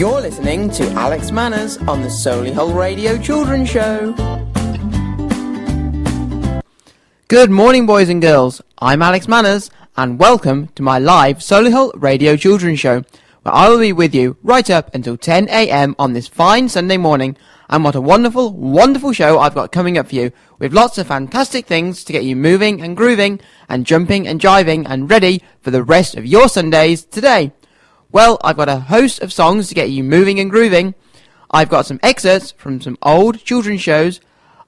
You're listening to Alex Manners on the Solihull Radio Children's Show. Good morning, boys and girls. I'm Alex Manners, and welcome to my live Solihull Radio Children's Show, where I will be with you right up until 10 a.m. on this fine Sunday morning. And what a wonderful, wonderful show I've got coming up for you, with lots of fantastic things to get you moving and grooving and jumping and jiving and ready for the rest of your Sundays today. Well, I've got a host of songs to get you moving and grooving. I've got some excerpts from some old children's shows.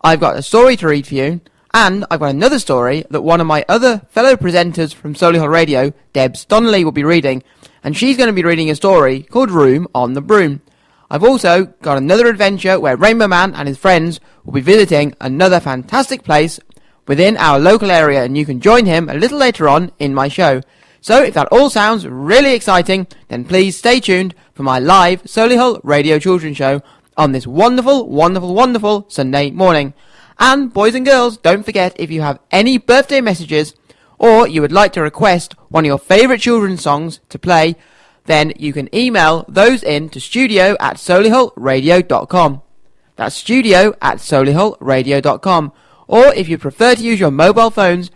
I've got a story to read for you. And I've got another story that one of my other fellow presenters from Solihull Radio, Debs Donnelly, will be reading. And she's going to be reading a story called Room on the Broom. I've also got another adventure where Rainbow Man and his friends will be visiting another fantastic place within our local area, and you can join him a little later on in my show. So if that all sounds really exciting, then please stay tuned for my live Solihull Radio Children's Show on this wonderful, wonderful, wonderful Sunday morning. And boys and girls, don't forget, if you have any birthday messages or you would like to request one of your favourite children's songs to play, then you can email those in to studio@solihullradio.com. That's studio@solihullradio.com. Or if you prefer to use your mobile phones,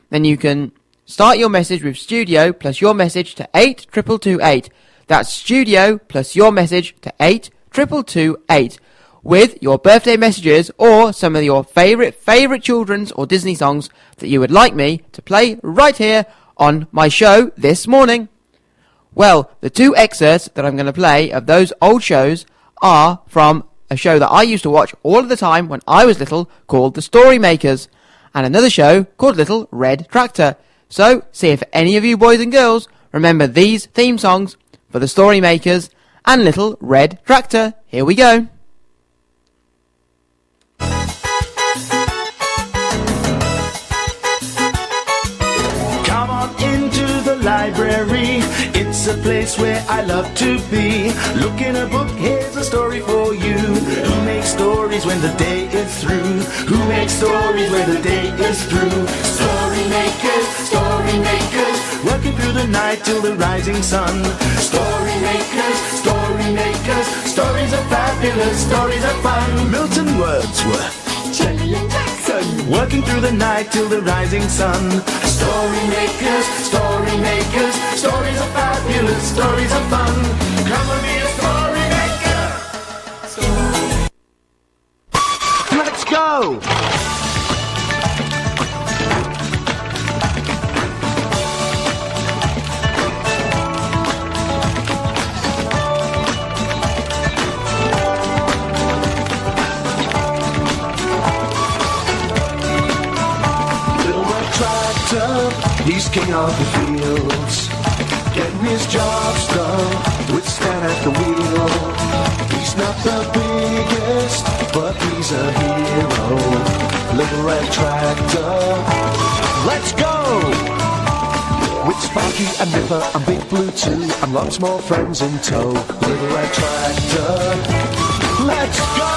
then you can start your message with studio plus your message to 82228. That's studio plus your message to 82228. With your birthday messages or some of your favourite children's or Disney songs that you would like me to play right here on my show this morning. Well, the two excerpts that I'm going to play of those old shows are from a show that I used to watch all of the time when I was little called The Story Makers, and another show called Little Red Tractor. So, see if any of you boys and girls remember these theme songs for The Story Makers and Little Red Tractor. Here we go. Library, it's a place where I love to be. Look in a book, here's a story for you. Who makes stories when the day is through? Who makes stories when the day is through? Story makers, working through the night till the rising sun. Story makers, stories are fabulous, stories are fun. Milton Wordsworth, Shelley and Jackson, working through the night till the rising sun. Story makers, stories are fabulous, stories are fun. Come and be a story maker. Let's go! He's king of the fields, getting his jobs done with Stan at the wheel. He's not the biggest, but he's a hero. Little Red Tractor, let's go! With Sparky and Nipper and Big Blue too, and lots more friends in tow. Little Red Tractor, let's go!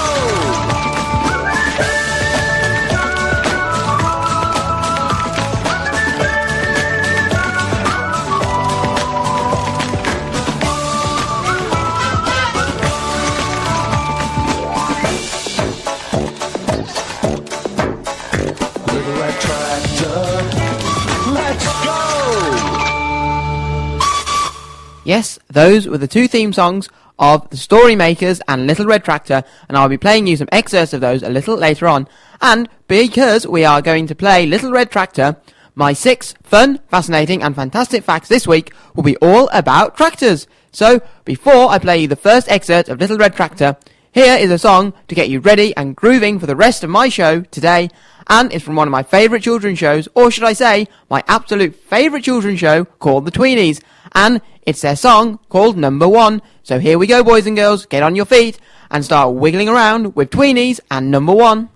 Yes, those were the two theme songs of The Story Makers and Little Red Tractor, and I'll be playing you some excerpts of those a little later on. And because we are going to play Little Red Tractor, my 6 fun, fascinating and fantastic facts this week will be all about tractors. So, before I play you the first excerpt of Little Red Tractor, here is a song to get you ready and grooving for the rest of my show today, and it's from one of my favourite children's shows, or should I say, my absolute favourite children's show called The Tweenies, and it's their song called Number One. So here we go, boys and girls, get on your feet and start wiggling around with Tweenies and Number One.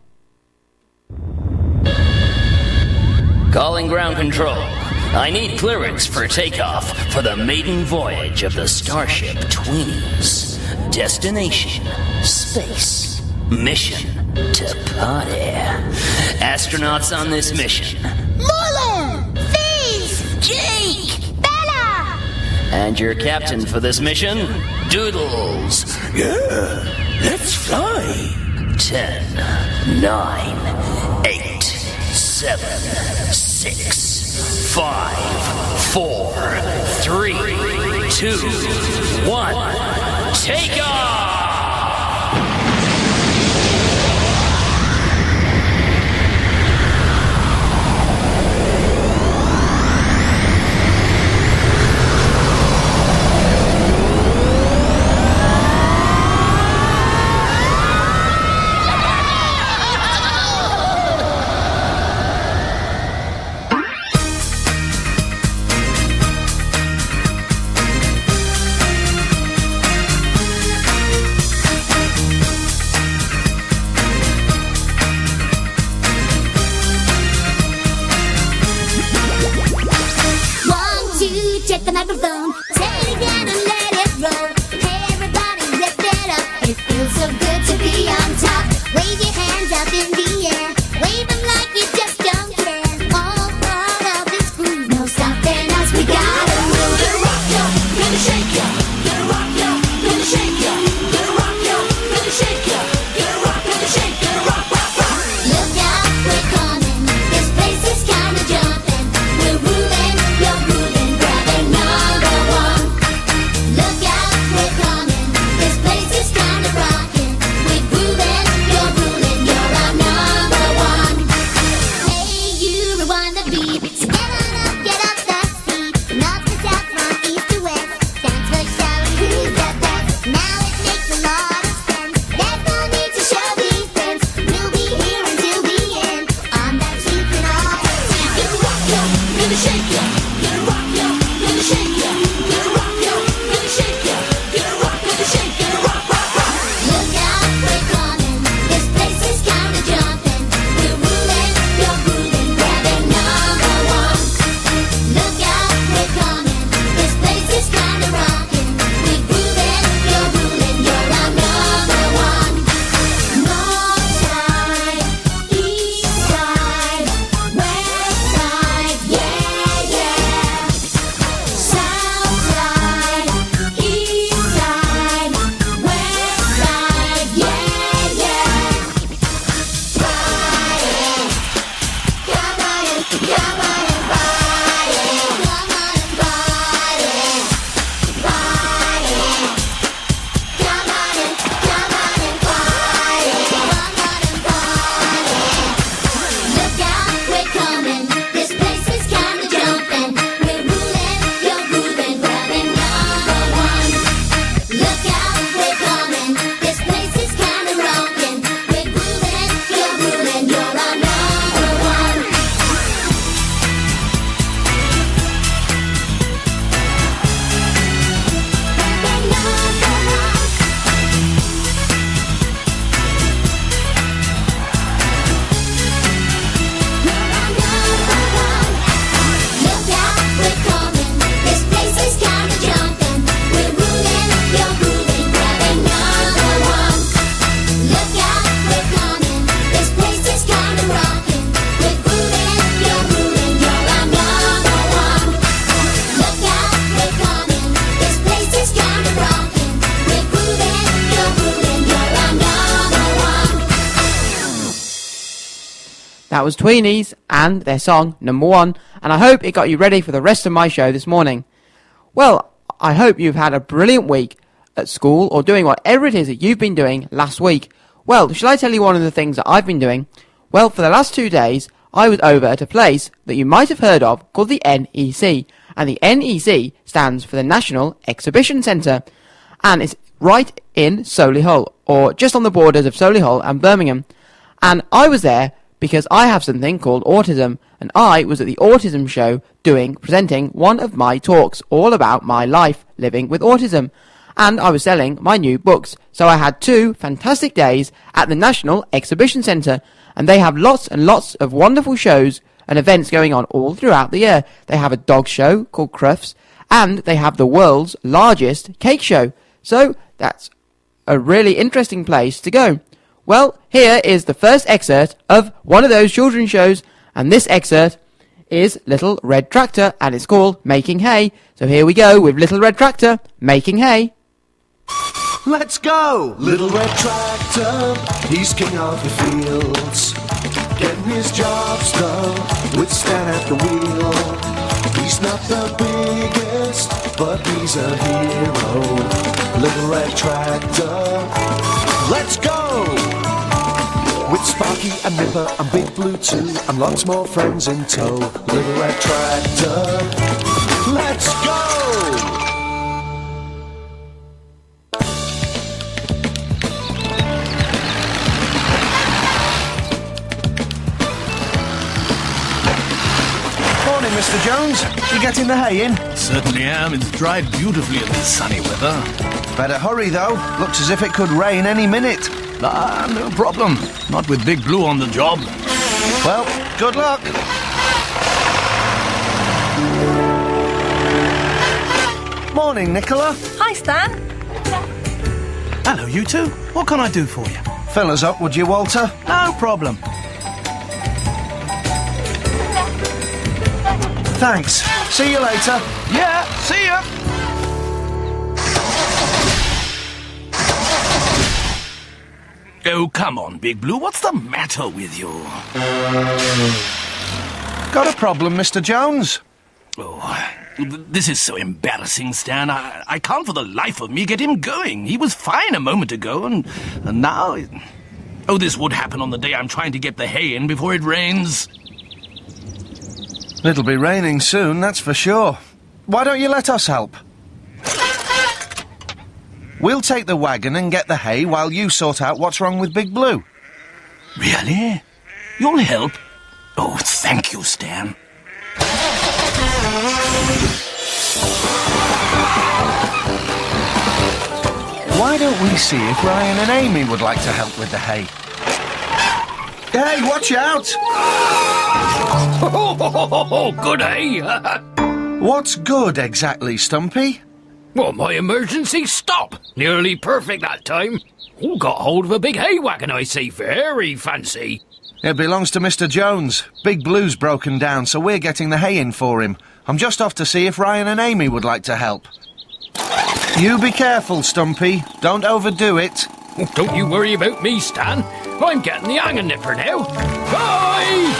Calling ground control. I need clearance for takeoff for the maiden voyage of the Starship Tweenies. Destination, space. Mission, to party. Astronauts on this mission. Molo! Fizz! Jake! Bella! And your captain for this mission, Doodles. Yeah, let's fly. 10, 9, 8, 7, 6, 5, 4, 3, 2, 1. Take off! Check the microphone, say it again and let it roll. Hey everybody, lift it up. It feels so good to be on top. Wave your hands up in the air, wave them like you just don't care. All part of this groove, no stopping us. We gotta move. Gonna rock ya, gonna shake ya. Gonna rock ya, gonna shake ya. Gonna rock ya, gonna shake ya. Gonna rock, gonna shake, gonna rock, rock, rock. Look out, we're coming. This place is kinda jumping. We're moving, you're moving. Number one. Look out, we're coming. This place is kinda rocking. We're grooving, you're ruling. You're our number one. Hey, you rewind the beat. So get up that speed. North to south, from east to west. Thanks for shouting who's the best. Now it makes a lot of sense. There's no need to show defense. We'll be here until the end. On that street and all. Gonna rock ya, gonna shake ya. Gonna rock ya, gonna shake ya. Gonna rock ya, gonna shake ya. Gonna rock, gonna shake, gonna rock, rock, rock. Look out, we're coming. This place is kinda jumping. We're ruling, you're grooving. Grabbing number one. Look out, we're coming. This place is kinda rocking. We're grooving, you're ruling. You're our number one. North side, east side, west side, yeah, yeah. South side, east side, west side, yeah, yeah. Party, come on and party. Come on and party. Party. Come on and party. Come on and party. Look out, we're coming. This place is kinda jumping. We're ruling, you're grooving. Grabbing number one. Look out, we're coming. This place is kinda rocking. We're grooving, you're ruling. You're our number one. Grabbing number one. You're our number one. Look out, we're coming. This place is kinda jumping. We're ruling, you're grooving. Grabbing number one. Look out, we're coming. This place is kinda rocking. We're grooving, you're ruling. You're our number one. Look out, we're coming. This place is kinda rocking. We're grooving, you're ruling. You're our number one. That was Tweenies and their song, Number One, and I hope it got you ready for the rest of my show this morning. Well, I hope you've had a brilliant week at school or doing whatever it is that you've been doing last week. Well, shall I tell you one of the things that I've been doing? Well, for the last 2 days, I was over at a place that you might have heard of called the NEC, and the NEC stands for the National Exhibition Centre, and it's right in Solihull, or just on the borders of Solihull and Birmingham. And I was there because I have something called autism, and I was at the autism show presenting one of my talks all about my life living with autism, and I was selling my new books. So I had 2 fantastic days at the National Exhibition Centre, and they have lots and lots of wonderful shows and events going on all throughout the year. They have a dog show called Crufts, and they have the world's largest cake show. So that's a really interesting place to go. Well, here is the first excerpt of one of those children's shows, and this excerpt is Little Red Tractor, and it's called Making Hay. So here we go with Little Red Tractor, Making Hay. Let's go! Little red tractor, he's king of the fields, getting his jobs done with Stan at the wheel. He's not the biggest, but he's a hero. Little red tractor, let's go! With Sparky and Nipper and Big Blue too, and lots more friends in tow. Little red tractor, let's go! Morning, Mr. Jones. You getting the hay in? Certainly am. It's dried beautifully in this sunny weather. Better hurry, though. Looks as if it could rain any minute. Ah, no problem. Not with Big Blue on the job. Well, good luck. Morning, Nicola. Hi, Stan. Hello, you two. What can I do for you? Fill us up, would you, Walter? No problem. Thanks. See you later. Yeah, see ya. Oh, come on, Big Blue. What's the matter with you? Got a problem, Mr. Jones? Oh, this is so embarrassing, Stan. I can't for the life of me get him going. He was fine a moment ago, and now... Oh, this would happen on the day I'm trying to get the hay in before it rains. It'll be raining soon, that's for sure. Why don't you let us help? We'll take the wagon and get the hay while you sort out what's wrong with Big Blue. Really? You'll help? Oh, thank you, Stan. Why don't we see if Ryan and Amy would like to help with the hay? Hey, watch out! Oh, good, eh? What's good exactly, Stumpy? Well, my emergency stop. Nearly perfect that time. Oh, got hold of a big hay wagon, I see. Very fancy. It belongs to Mr. Jones. Big Blue's broken down, so we're getting the hay in for him. I'm just off to see if Ryan and Amy would like to help. You be careful, Stumpy. Don't overdo it. Oh, don't you worry about me, Stan. I'm getting the hang of Nipper now. Bye!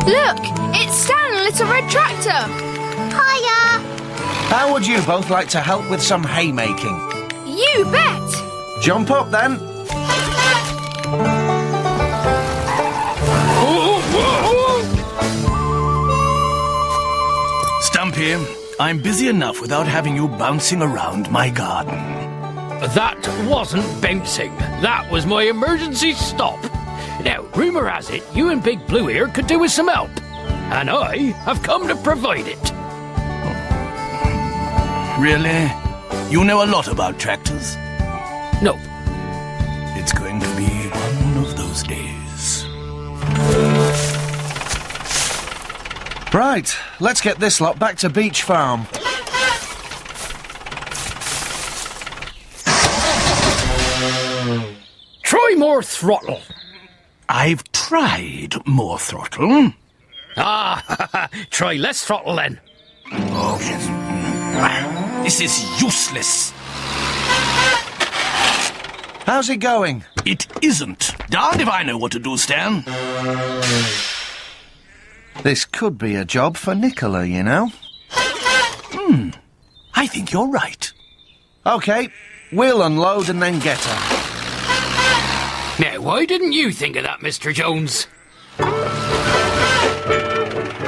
Look, it's Stan and Little Red Tractor. Hiya! How would you both like to help with some haymaking? You bet. Jump up, then. Stumpy, I'm busy enough without having you bouncing around my garden. That wasn't bouncing. That was my emergency stop. Now, rumour has it, you and Big Blue here could do with some help. And I have come to provide it. Really? You know a lot about tractors? No. It's going to be one of those days. Right, let's get this lot back to Beach Farm. Try more throttle. I've tried more throttle. Ah, try less throttle then. Oh, yes. This is useless. How's it going? It isn't. Darned if I know what to do, Stan. This could be a job for Nicola, you know. I think you're right. OK, we'll unload and then get her. Now, why didn't you think of that, Mr. Jones?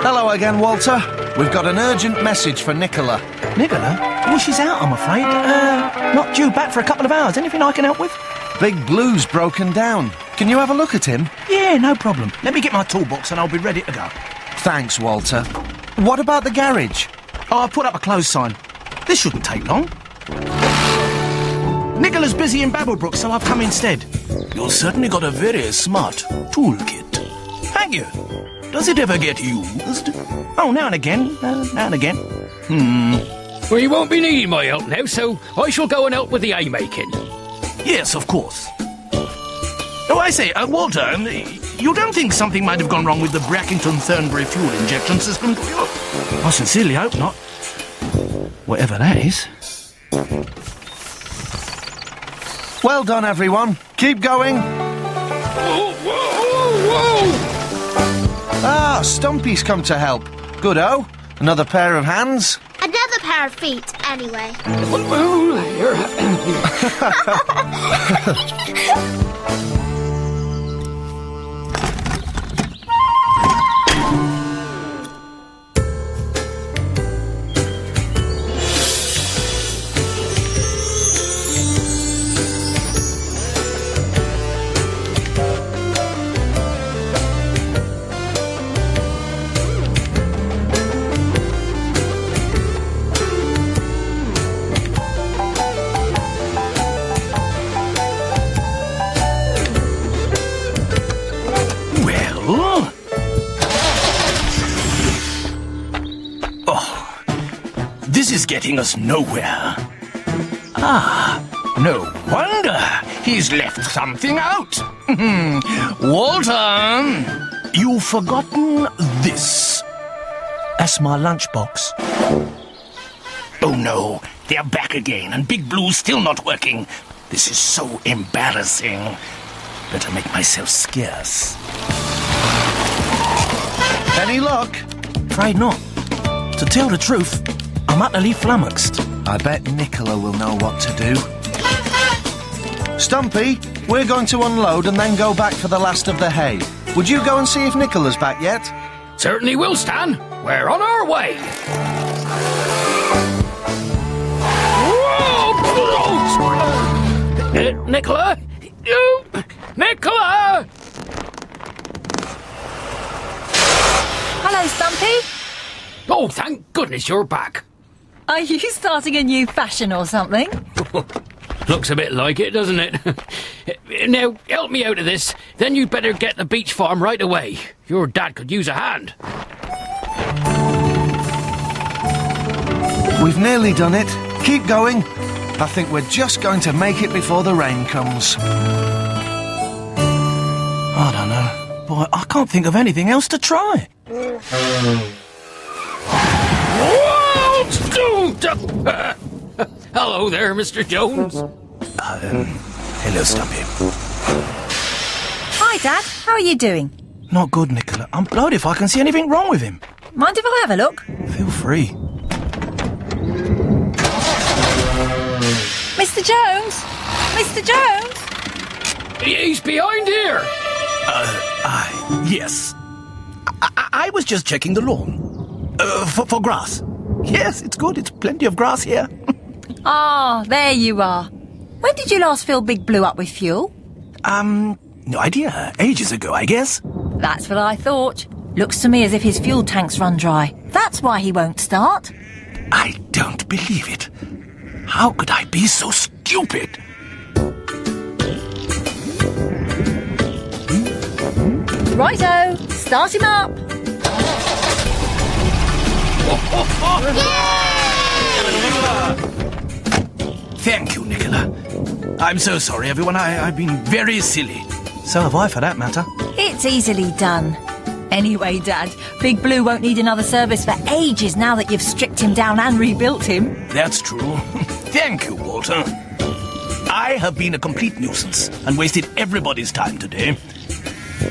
Hello again, Walter. We've got an urgent message for Nicola. Nicola? Well, she's out, I'm afraid. Not due back for a couple of hours. Anything I can help with? Big Blue's broken down. Can you have a look at him? Yeah, no problem. Let me get my toolbox and I'll be ready to go. Thanks, Walter. What about the garage? Oh, I'll put up a close sign. This shouldn't take long. Nicola's busy in Babblebrook, so I've come instead. You've certainly got a very smart toolkit. Thank you. Does it ever get used? Oh, now and again. Now and again. Well, you won't be needing my help now, so I shall go and help with the hay making. Yes, of course. Oh, I say, Walter, you don't think something might have gone wrong with the Brackington-Thornbury fuel injection system, do you? I sincerely hope not. Whatever that is. Well done, everyone. Keep going. Whoa, whoa, whoa! Ah, Stumpy's come to help. Good-o. Another pair of hands. Another pair of feet, anyway. This is getting us nowhere. Ah, no wonder he's left something out. Walter, you've forgotten this. That's my lunchbox. Oh no, they're back again and Big Blue's still not working. This is so embarrassing. Better make myself scarce. Any luck? Afraid not. To tell the truth, I'm utterly flummoxed. I bet Nicola will know what to do. Stumpy, we're going to unload and then go back for the last of the hay. Would you go and see if Nicola's back yet? Certainly will, Stan. We're on our way. Whoa! Nicola? You? Nicola! Hello, Stumpy. Oh, thank goodness you're back. Are you starting a new fashion or something? Looks a bit like it, doesn't it? Now, help me out of this. Then you'd better get the beach farm right away. Your dad could use a hand. We've nearly done it. Keep going. I think we're just going to make it before the rain comes. I don't know. Boy, I can't think of anything else to try. Hello there, Mr. Jones. Hello, Stumpy. Hi, Dad. How are you doing? Not good, Nicola. I'm blowed if I can see anything wrong with him. Mind if I have a look? Feel free. Mr. Jones? Mr. Jones? He's behind here. Yes. I was just checking the lawn. For grass. Yes, it's good. It's plenty of grass here. Ah, there you are. When did you last fill Big Blue up with fuel? No idea. Ages ago, I guess. That's what I thought. Looks to me as if his fuel tank's run dry. That's why he won't start. I don't believe it. How could I be so stupid? Righto, start him up. Thank you, Nicola. I'm so sorry, everyone. I've been very silly. So have I, for that matter. It's easily done. Anyway, Dad, Big Blue won't need another service for ages now that you've stripped him down and rebuilt him. That's true. Thank you, Walter. I have been a complete nuisance and wasted everybody's time today.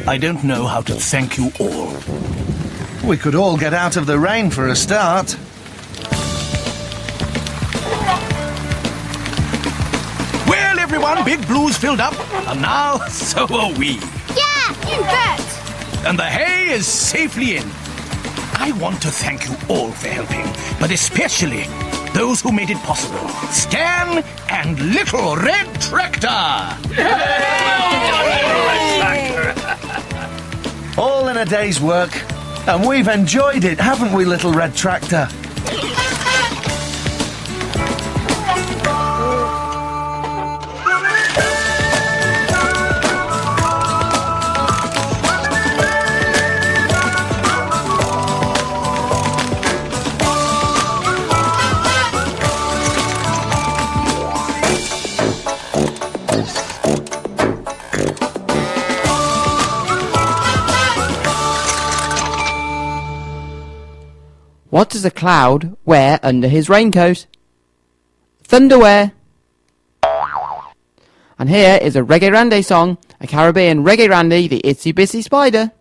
I don't know how to thank you all. We could all get out of the rain for a start. Well, everyone, Big Blue's filled up, and now so are we. Yeah, you bet. And the hay is safely in. I want to thank you all for helping, but especially those who made it possible. Stan and Little Red Tractor! All in a day's work. And we've enjoyed it, haven't we, Little Red Tractor? What does a cloud wear under his raincoat? Thunderwear. And here is a Reggae Randy song, a Caribbean Reggae Randy, the Itsy Bitsy Spider.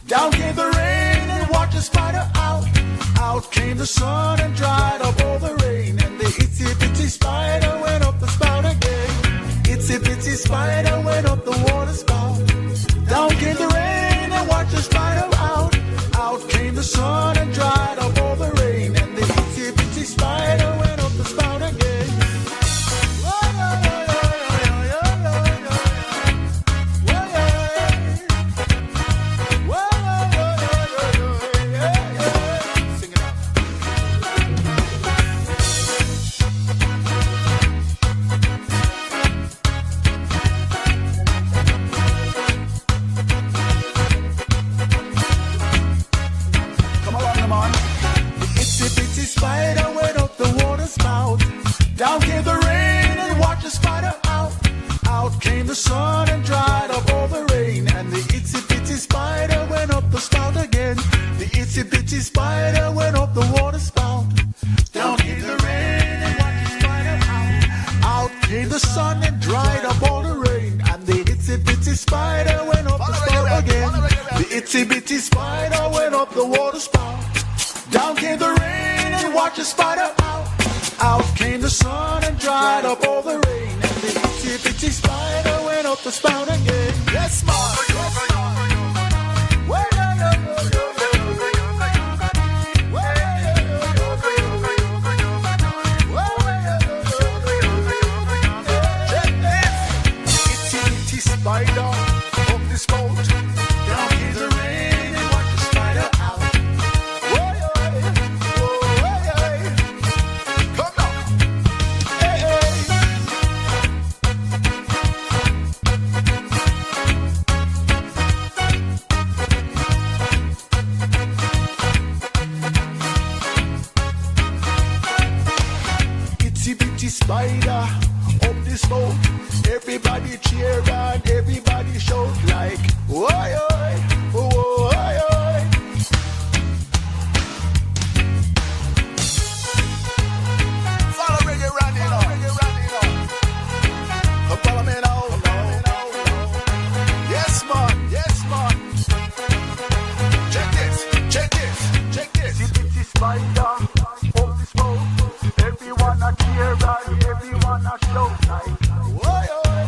Down came the rain and washed the spider out. Out came the sun and dried up all the rain. And the itsy bitsy spider went up the spout again. Itsy bitsy spider went up the water spout. Down came the rain and washed the spider out. Out came the sun and dried up all the rain. And the itsy bitsy spider went up the spout again. Spider went up the water spout. Down came the rain and washed the spider out. Out came the sun and dried up all the rain. And the itsy bitsy spider went up the spout again. The itsy bitsy spider went up the water spout. Down came the rain and washed the spider out. Out came the sun and dried up all the rain. And the itsy bitsy spider went up the spout again. The itsy bitsy spider went up the water spout. Down came the rain and washed the spider out. Out came the sun and dried up all the rain. And the itsy bitsy spider went up the spout again. Yes, man. Itsy bitsy spider up the spout. Down came the rain and washed the spider out. Spider up the smoke. Everybody cheer and everybody shout like oi oi, oi oi. Follow Reggae Randy now. Come follow me now. Yes man, yes man. Check this. It's spider up the smoke. Everyone a cheer and everyone a shout like oi oi.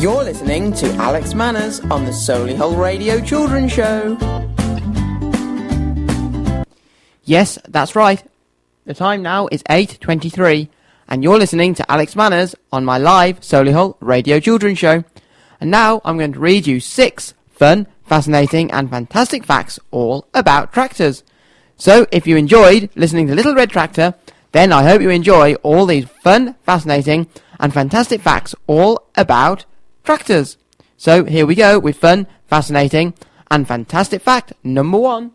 You're listening to Alex Manners on the Solihull Radio Children's Show. Yes, that's right. The time now is 8:23, and you're listening to Alex Manners on my live Solihull Radio Children's Show. And now I'm going to read you 6 fun, fascinating and fantastic facts all about tractors. So if you enjoyed listening to Little Red Tractor, then I hope you enjoy all these fun, fascinating and fantastic facts all about tractors. So here we go with fun, fascinating and fantastic fact number 1.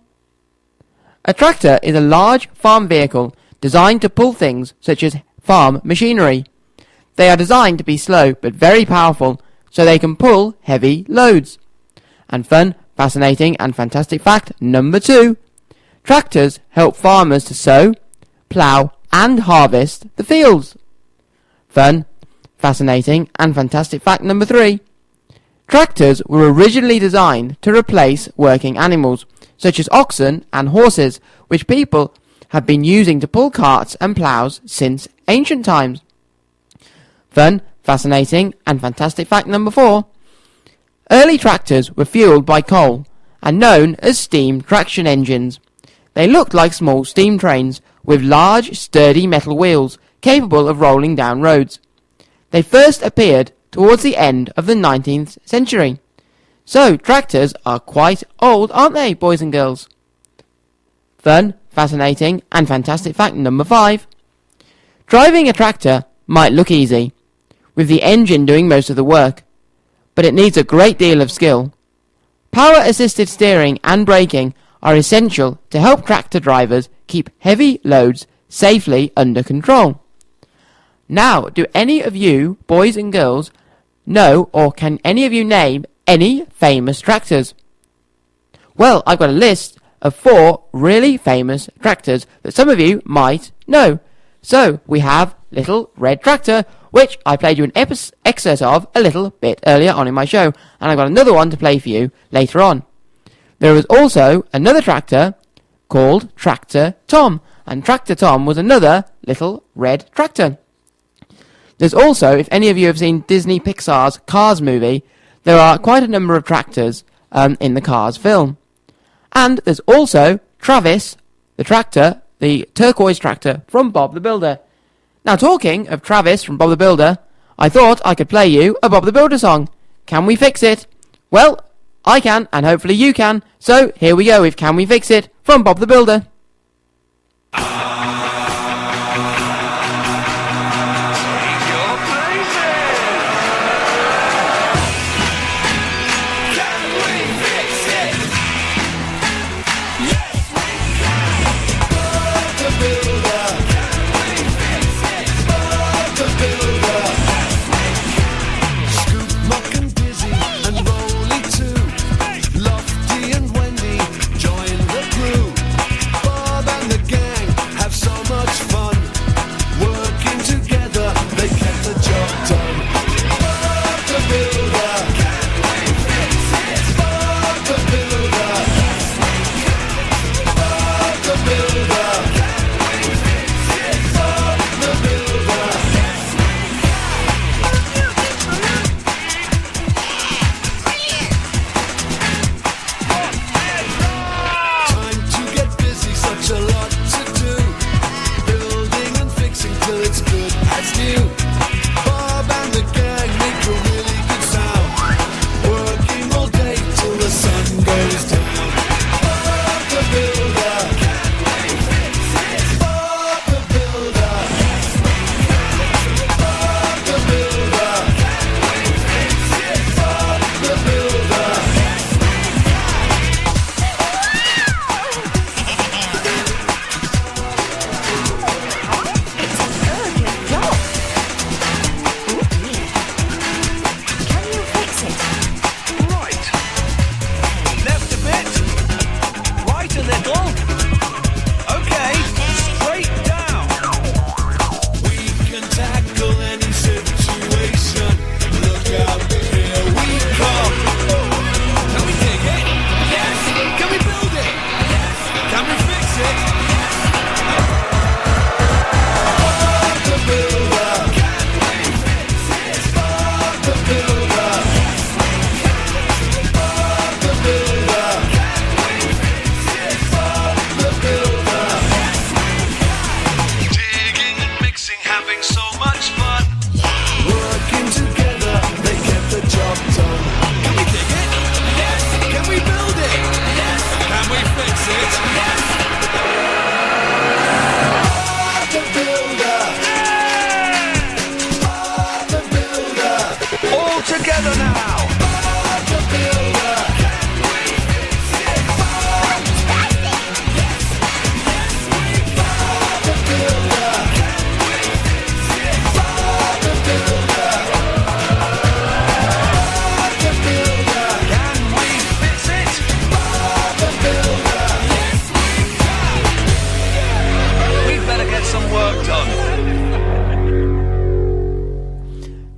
A tractor is a large farm vehicle designed to pull things such as farm machinery. They are designed to be slow but very powerful, so they can pull heavy loads. And fun, fascinating and fantastic fact number 2. Tractors help farmers to sow, plough and harvest the fields. Fun, fascinating and fantastic fact number 3. Tractors were originally designed to replace working animals, such as oxen and horses, which people have been using to pull carts and ploughs since ancient times. Fun, fascinating and fantastic fact number 4. Early tractors were fueled by coal and known as steam traction engines. They looked like small steam trains with large, sturdy metal wheels capable of rolling down roads. They first appeared towards the end of the 19th century. So tractors are quite old, aren't they, boys and girls? Fun, fascinating and fantastic fact number 5. Driving a tractor might look easy. with the engine doing most of the work, but it needs a great deal of skill. Power-assisted steering and braking are essential to help tractor drivers keep heavy loads safely under control. Now, do any of you, boys and girls, know or can any of you name any famous tractors? Well, I've got a list of 4 really famous tractors that some of you might know. So, we have Little Red Tractor, which I played you an excerpt of a little bit earlier on in my show, and I've got another one to play for you later on. There was also another tractor called Tractor Tom, and Tractor Tom was another little red tractor. There's also, if any of you have seen Disney Pixar's Cars movie, there are quite a number of tractors in the Cars film. And there's also Travis, the tractor, the turquoise tractor from Bob the Builder. Now, talking of Travis from Bob the Builder, I thought I could play you a Bob the Builder song. Can we fix it? Well, I can, and hopefully you can. So, here we go with Can We Fix It from Bob the Builder.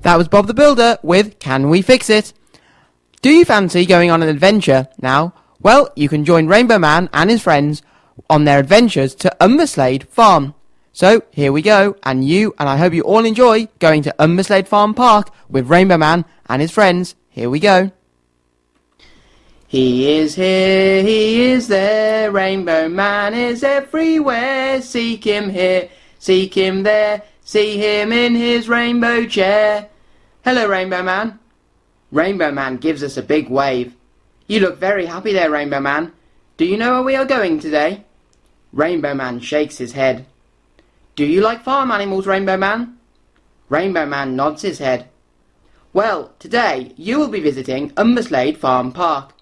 That was Bob the Builder with Can We Fix It? Do you fancy going on an adventure now? Well, you can join Rainbow Man and his friends on their adventures to Umberslade Farm. So, here we go, and I hope you all enjoy going to Umberslade Farm Park with Rainbow Man and his friends. Here we go. He is here, he is there, Rainbow Man is everywhere. Seek him here, seek him there, see him in his rainbow chair. Hello, Rainbow Man. Rainbow Man gives us a big wave. You look very happy there, Rainbow Man. Do you know where we are going today? Rainbow Man shakes his head. Do you like farm animals, Rainbow Man? Rainbow Man nods his head. Well, today you will be visiting Umberslade Farm Park.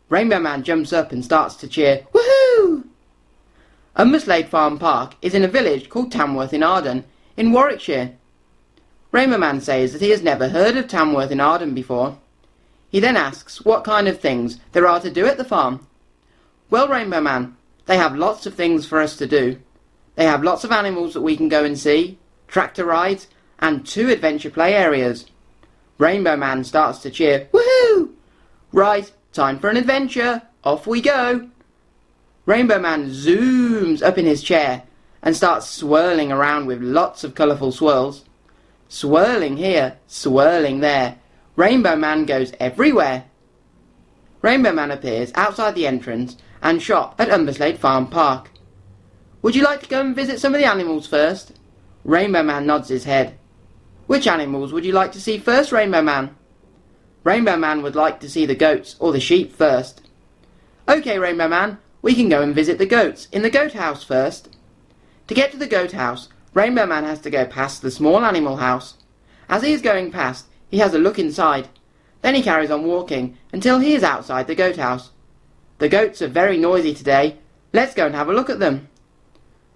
Rainbow Man jumps up and starts to cheer, Woohoo! Umberslade Farm Park is in a village called Tamworth in Arden, in Warwickshire. Rainbow Man says that he has never heard of Tamworth in Arden before. He then asks what kind of things there are to do at the farm. Well, Rainbow Man, they have lots of things for us to do. They have lots of animals that we can go and see, tractor rides, and 2 adventure play areas. Rainbow Man starts to cheer, Woohoo! Right, time for an adventure. Off we go. Rainbow Man zooms up in his chair and starts swirling around with lots of colourful swirls. Swirling here, swirling there. Rainbow Man goes everywhere. Rainbow Man appears outside the entrance and shop at Umberslade Farm Park. Would you like to go and visit some of the animals first? Rainbow Man nods his head. Which animals would you like to see first, Rainbow Man? Rainbow Man would like to see the goats or the sheep first. OK, Rainbow Man, we can go and visit the goats in the goat house first. To get to the goat house, Rainbow Man has to go past the small animal house. As he is going past, he has a look inside. Then he carries on walking until he is outside the goat house. The goats are very noisy today. Let's go and have a look at them.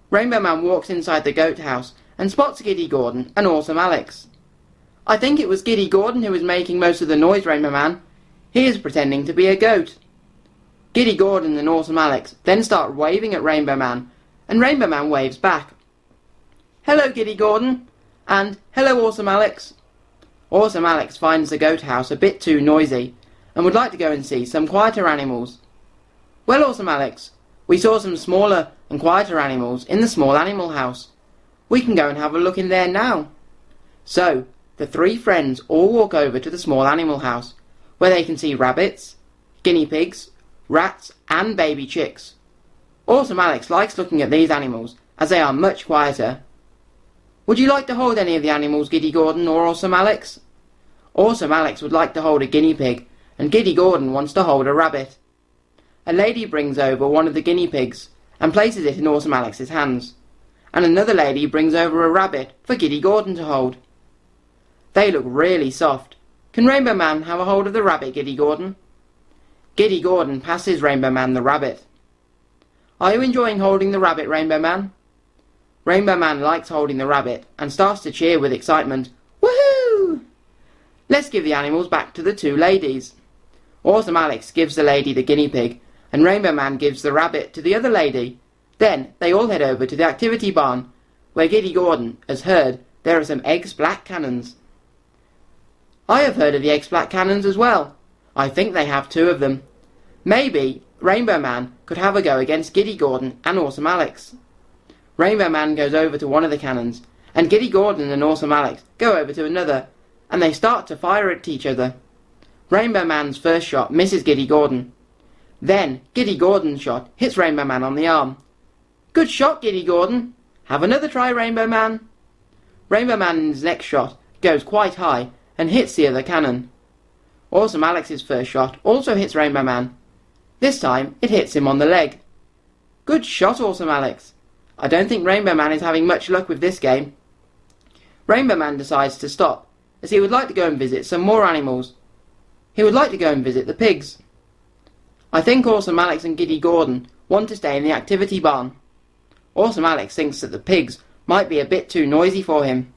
Rainbow Man walks inside the goat house and spots Giddy Gordon and Awesome Alex. I think it was Giddy Gordon who was making most of the noise, Rainbow Man. He is pretending to be a goat. Giddy Gordon and Awesome Alex then start waving at Rainbow Man, and Rainbow Man waves back. Hello, Giddy Gordon, and hello, Awesome Alex. Awesome Alex finds the goat house a bit too noisy, and would like to go and see some quieter animals. Well, Awesome Alex, we saw some smaller and quieter animals in the small animal house. We can go and have a look in there now. So, the 3 friends all walk over to the small animal house, where they can see rabbits, guinea pigs, rats, and baby chicks. Awesome Alex likes looking at these animals, as they are much quieter. Would you like to hold any of the animals, Giddy Gordon or Awesome Alex? Awesome Alex would like to hold a guinea pig, and Giddy Gordon wants to hold a rabbit. A lady brings over one of the guinea pigs, and places it in Awesome Alex's hands, and another lady brings over a rabbit for Giddy Gordon to hold. They look really soft. Can Rainbow Man have a hold of the rabbit, Giddy Gordon? Giddy Gordon passes Rainbow Man the rabbit. Are you enjoying holding the rabbit, Rainbow Man? Rainbow Man likes holding the rabbit and starts to cheer with excitement. Woohoo! Let's give the animals back to the 2 ladies. Awesome Alex gives the lady the guinea pig, and Rainbow Man gives the rabbit to the other lady. Then they all head over to the activity barn, where Giddy Gordon has heard there are some egg-splat cannons. I have heard of the egg-splat cannons as well. I think they have 2 of them. Maybe Rainbow Man could have a go against Giddy Gordon and Awesome Alex. Rainbow Man goes over to one of the cannons, and Giddy Gordon and Awesome Alex go over to another, and they start to fire at each other. Rainbow Man's first shot misses Giddy Gordon. Then Giddy Gordon's shot hits Rainbow Man on the arm. Good shot, Giddy Gordon. Have another try, Rainbow Man. Rainbow Man's next shot goes quite high and hits the other cannon. Awesome Alex's first shot also hits Rainbow Man. This time it hits him on the leg. Good shot, Awesome Alex. I don't think Rainbow Man is having much luck with this game. Rainbow Man decides to stop, as he would like to go and visit some more animals. He would like to go and visit the pigs. I think Awesome Alex and Giddy Gordon want to stay in the activity barn. Awesome Alex thinks that the pigs might be a bit too noisy for him.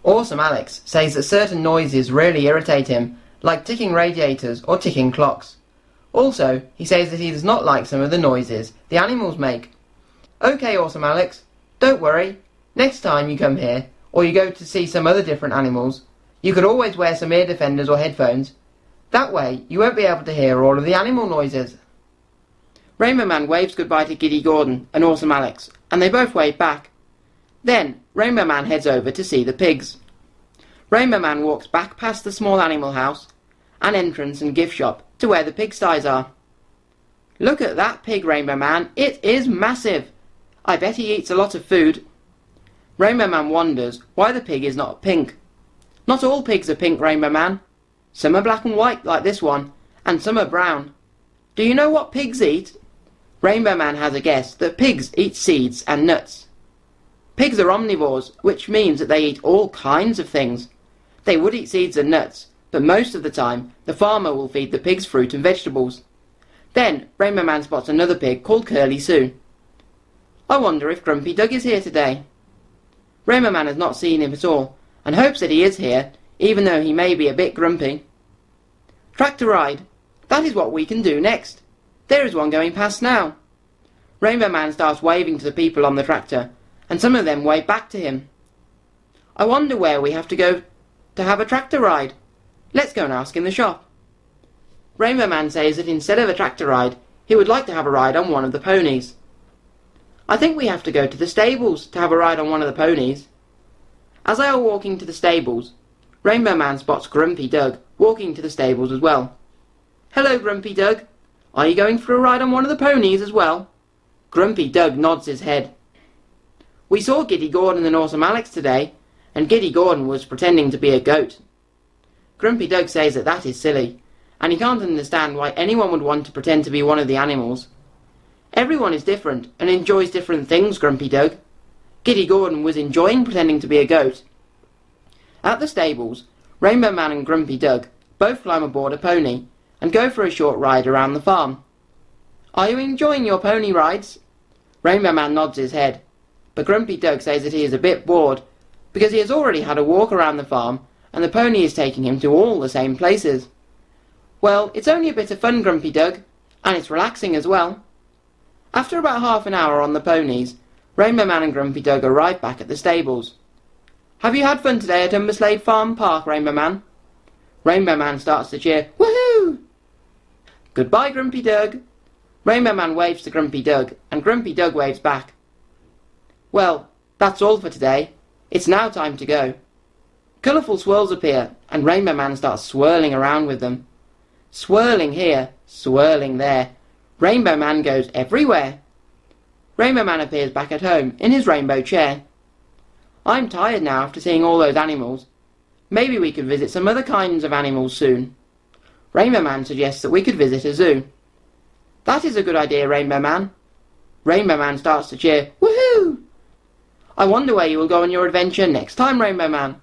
Awesome Alex says that certain noises really irritate him, like ticking radiators or ticking clocks. Also, he says that he does not like some of the noises the animals make. OK, Awesome Alex, don't worry. Next time you come here, or you go to see some other different animals, you could always wear some ear defenders or headphones. That way, you won't be able to hear all of the animal noises. Rainbow Man waves goodbye to Giddy Gordon and Awesome Alex, and they both wave back. Then, Rainbow Man heads over to see the pigs. Rainbow Man walks back past the small animal house, an entrance and gift shop, to where the pigsties are. Look at that pig, Rainbow Man. It is massive. I bet he eats a lot of food. Rainbow Man wonders why the pig is not pink. Not all pigs are pink, Rainbow Man. Some are black and white, like this one, and some are brown. Do you know what pigs eat? Rainbow Man has a guess that pigs eat seeds and nuts. Pigs are omnivores, which means that they eat all kinds of things. They would eat seeds and nuts, but most of the time the farmer will feed the pigs fruit and vegetables. Then Rainbow Man spots another pig called Curly Sue. I wonder if Grumpy Doug is here today. Rainbow Man has not seen him at all, and hopes that he is here, even though he may be a bit grumpy. Tractor ride. That is what we can do next. There is one going past now. Rainbow Man starts waving to the people on the tractor, and some of them wave back to him. I wonder where we have to go to have a tractor ride. Let's go and ask in the shop. Rainbow Man says that instead of a tractor ride, he would like to have a ride on one of the ponies. I think we have to go to the stables to have a ride on one of the ponies. As they are walking to the stables, Rainbow Man spots Grumpy Doug walking to the stables as well. Hello, Grumpy Doug. Are you going for a ride on one of the ponies as well? Grumpy Doug nods his head. We saw Giddy Gordon and Awesome Alex today, and Giddy Gordon was pretending to be a goat. Grumpy Doug says that that is silly, and he can't understand why anyone would want to pretend to be one of the animals. Everyone is different and enjoys different things, Grumpy Doug. Giddy Gordon was enjoying pretending to be a goat. At the stables, Rainbow Man and Grumpy Doug both climb aboard a pony and go for a short ride around the farm. Are you enjoying your pony rides? Rainbow Man nods his head, but Grumpy Doug says that he is a bit bored because he has already had a walk around the farm and the pony is taking him to all the same places. Well, it's only a bit of fun, Grumpy Doug, and it's relaxing as well. After about half an hour on the ponies, Rainbow Man and Grumpy Doug arrive back at the stables. Have you had fun today at Umberslade Farm Park, Rainbow Man? Rainbow Man starts to cheer, woohoo! Goodbye, Grumpy Doug. Rainbow Man waves to Grumpy Doug, and Grumpy Doug waves back. Well, that's all for today. It's now time to go. Colourful swirls appear, and Rainbow Man starts swirling around with them. Swirling here, swirling there. Rainbow Man goes everywhere. Rainbow Man appears back at home in his rainbow chair. I'm tired now after seeing all those animals. Maybe we could visit some other kinds of animals soon. Rainbow Man suggests that we could visit a zoo. That is a good idea, Rainbow Man. Rainbow Man starts to cheer, woohoo! I wonder where you will go on your adventure next time, Rainbow Man.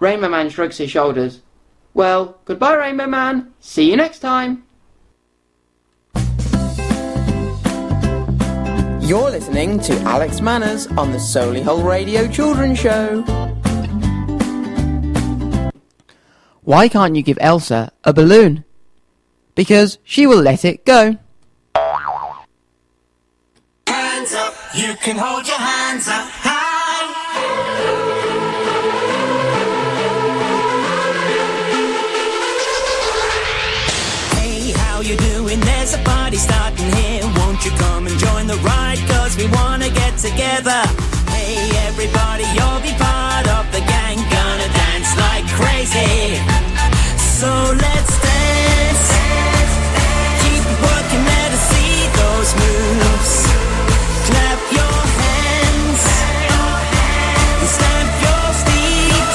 Rainbow Man shrugs his shoulders. Well, goodbye, Rainbow Man. See you next time. You're listening to Alex Manners on the Solihull Radio Children's Show. Why can't you give Elsa a balloon? Because she will let it go. Hands up, you can hold your hands up high. Hey, how you doing? There's a party starting here. Won't you come and join the ride? 'Cause we wanna get together. Hey, everybody, you'll be part of the gang. Gonna dance like crazy. So let's dance. Keep working there to see those moves. Clap your hands. Stamp your feet.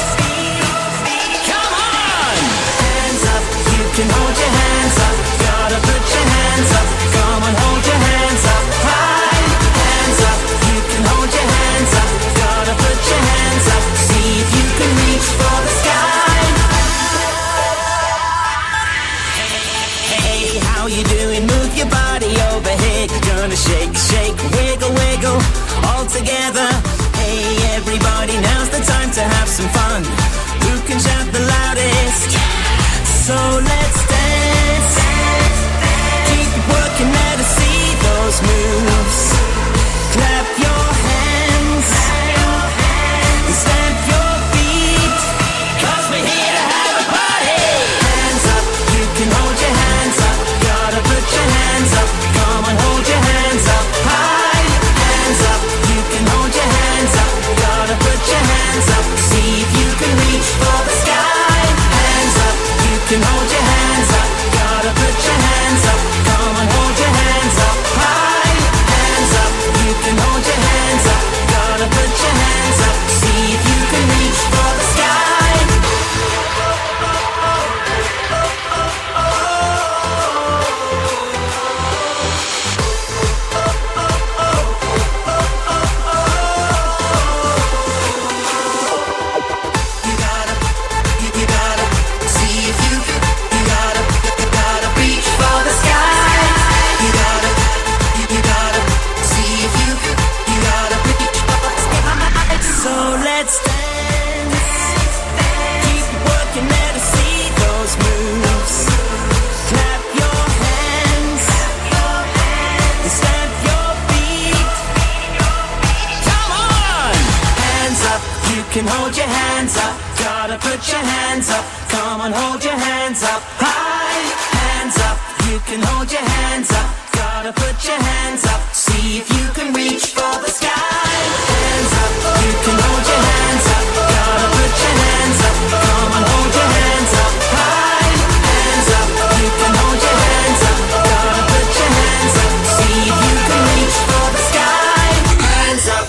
Come on! Hands up, you can hold your hands up. Gotta put your hands up. Come on, hold your hands up high. Hands up, you can hold your hands up. Gotta put your hands up. See if you can reach for the sky. Hey, how you doing? Move your body overhead. Gonna shake, shake, wiggle, wiggle, all together. Hey, everybody, now's the time to have some fun. Who can shout the loudest? So let's dance. Keep working there to see those moves. Clap your hands. Stamp your feet. 'Cause we're here to have a party. Hands up, you can hold your hands up. Gotta put your hands up. Come on, hold your hands up high. Hands up, you can hold your hands up. Gotta put your hands up. See if you can can hold your hands up. Gotta put your hands up. Come on, hold your hands up. High, hands up. You can hold your hands up. Gotta put your hands up. See if you can reach for the sky. Hands up. You can hold your hands up. Gotta put your hands up. Come on, hold your hands up. High, hands up. You can hold your hands up. Gotta put your hands up. See if you can reach for the sky. Hands up.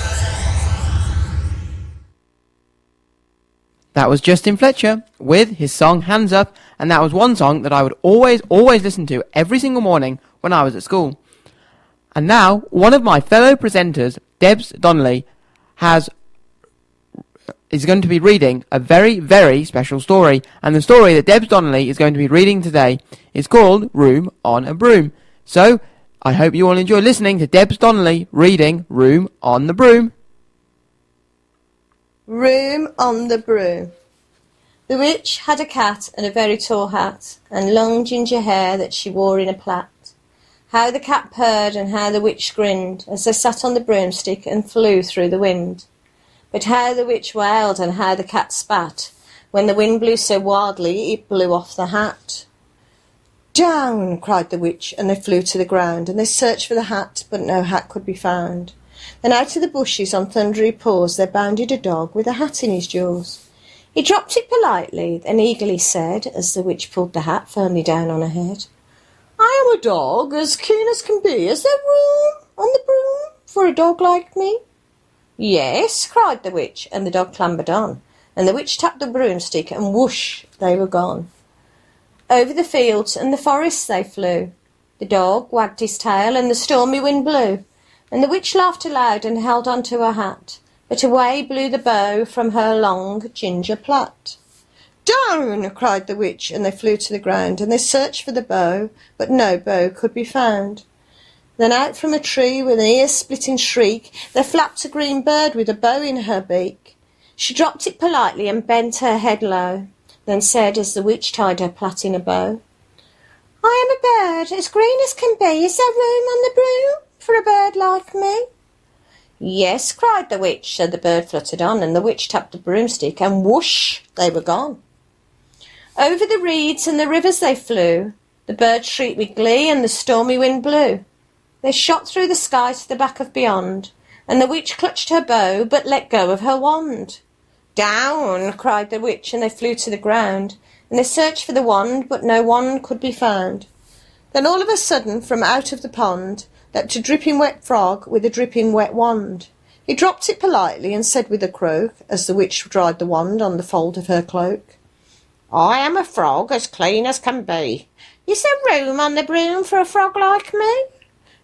That was Justin Fletcher with his song Hands Up, and that was one song that I would always listen to every single morning when I was at school. And now, one of my fellow presenters, Debs Donnelly, is going to be reading a very, very special story, and the story that Debs Donnelly is going to be reading today is called Room on a Broom. So, I hope you all enjoy listening to Debs Donnelly reading Room on the Broom. Room on the Broom. The witch had a cat and a very tall hat, and long ginger hair that she wore in a plait. How the cat purred and how the witch grinned, as they sat on the broomstick and flew through the wind. But how the witch wailed and how the cat spat, when the wind blew so wildly it blew off the hat. Down, cried the witch, and they flew to the ground, and they searched for the hat, but no hat could be found. Then out of the bushes on thundery paws there bounded a dog with a hat in his jaws. He dropped it politely, then eagerly said, as the witch pulled the hat firmly down on her head, I am a dog, as keen as can be. Is there room on the broom for a dog like me? Yes, cried the witch, and the dog clambered on, and the witch tapped the broomstick, and whoosh, they were gone. Over the fields and the forests they flew. The dog wagged his tail, and the stormy wind blew, and the witch laughed aloud and held on to her hat, but away blew the bow from her long ginger plait. Down, cried the witch, and they flew to the ground, and they searched for the bow, but no bow could be found. Then out from a tree with an ear-splitting shriek there flapped a green bird with a bow in her beak. She dropped it politely and bent her head low, then said as the witch tied her plait in a bow, I am a bird as green as can be. Is there room on the broom for a bird like me? Yes, cried the witch, so the bird fluttered on, and the witch tapped the broomstick, and whoosh, they were gone. Over the reeds and the rivers they flew. The bird shrieked with glee, and the stormy wind blew. They shot through the sky to the back of beyond, and the witch clutched her bow, but let go of her wand. Down, cried the witch, and they flew to the ground, and they searched for the wand, but no wand could be found. Then all of a sudden, from out of the pond, leapt a dripping wet frog with a dripping wet wand. He dropped it politely and said with a croak, as the witch dried the wand on the fold of her cloak, I am a frog as clean as can be. Is there room on the broom for a frog like me?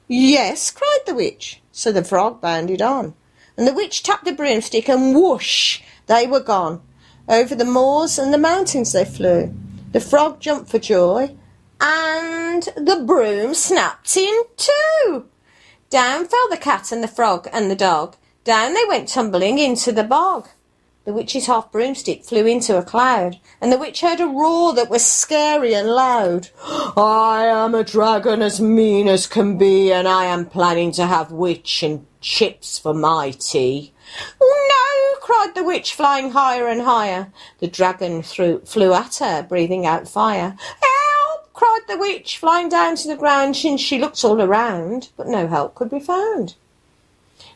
Yes, cried the witch, so the frog bounded on, and the witch tapped the broomstick, and whoosh, they were gone. Over the moors and the mountains they flew. The frog jumped for joy, and the broom snapped in two. Down fell the cat and the frog and the dog. Down they went tumbling into the bog. The witch's half broomstick flew into a cloud, and the witch heard a roar that was scary and loud. I am a dragon as mean as can be, and I am planning to have witch and chips for my tea. Oh, no, cried the witch, flying higher and higher. The dragon flew at her, breathing out fire. Help, cried the witch, flying down to the ground, and she looked all around, but no help could be found.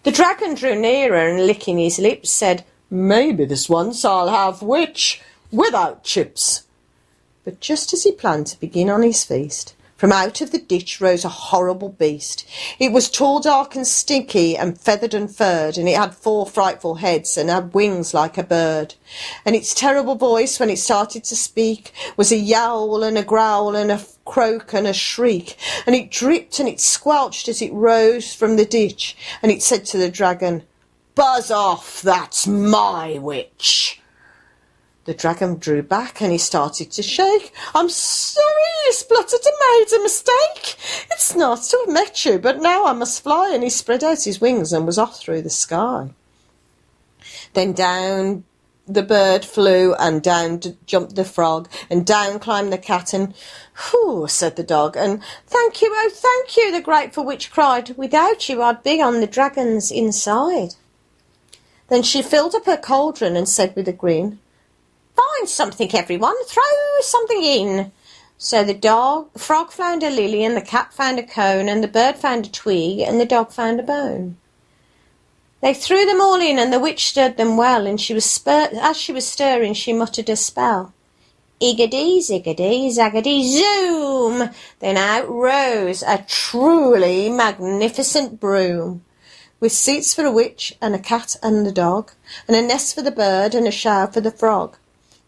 The dragon drew nearer, and licking his lips said, Maybe this once I'll have witch without chips. But just as he planned to begin on his feast, from out of the ditch rose a horrible beast. It was tall, dark and stinky, and feathered and furred, and it had 4 frightful heads and had wings like a bird. And its terrible voice, when it started to speak, was a yowl and a growl and a croak and a shriek, and it dripped and it squelched as it rose from the ditch, and it said to the dragon, Buzz off, that's my witch. The dragon drew back and he started to shake. I'm sorry, he spluttered, I made a mistake. It's nice to have met you, but now I must fly. And he spread out his wings and was off through the sky. Then down the bird flew, and down jumped the frog, and down climbed the cat, and whew, said the dog, and thank you, oh thank you, the grateful witch cried. Without you I'd be on the dragon's inside. Then she filled up her cauldron and said with a grin, "Find something, everyone, throw something in." So the frog found a lily, and the cat found a cone, and the bird found a twig, and the dog found a bone. They threw them all in, and the witch stirred them well, and as she was stirring, she muttered a spell. Iggity, ziggity, zaggity, zoom! Then out rose a truly magnificent broom, with seats for a witch, and a cat and a dog, and a nest for the bird, and a shower for the frog.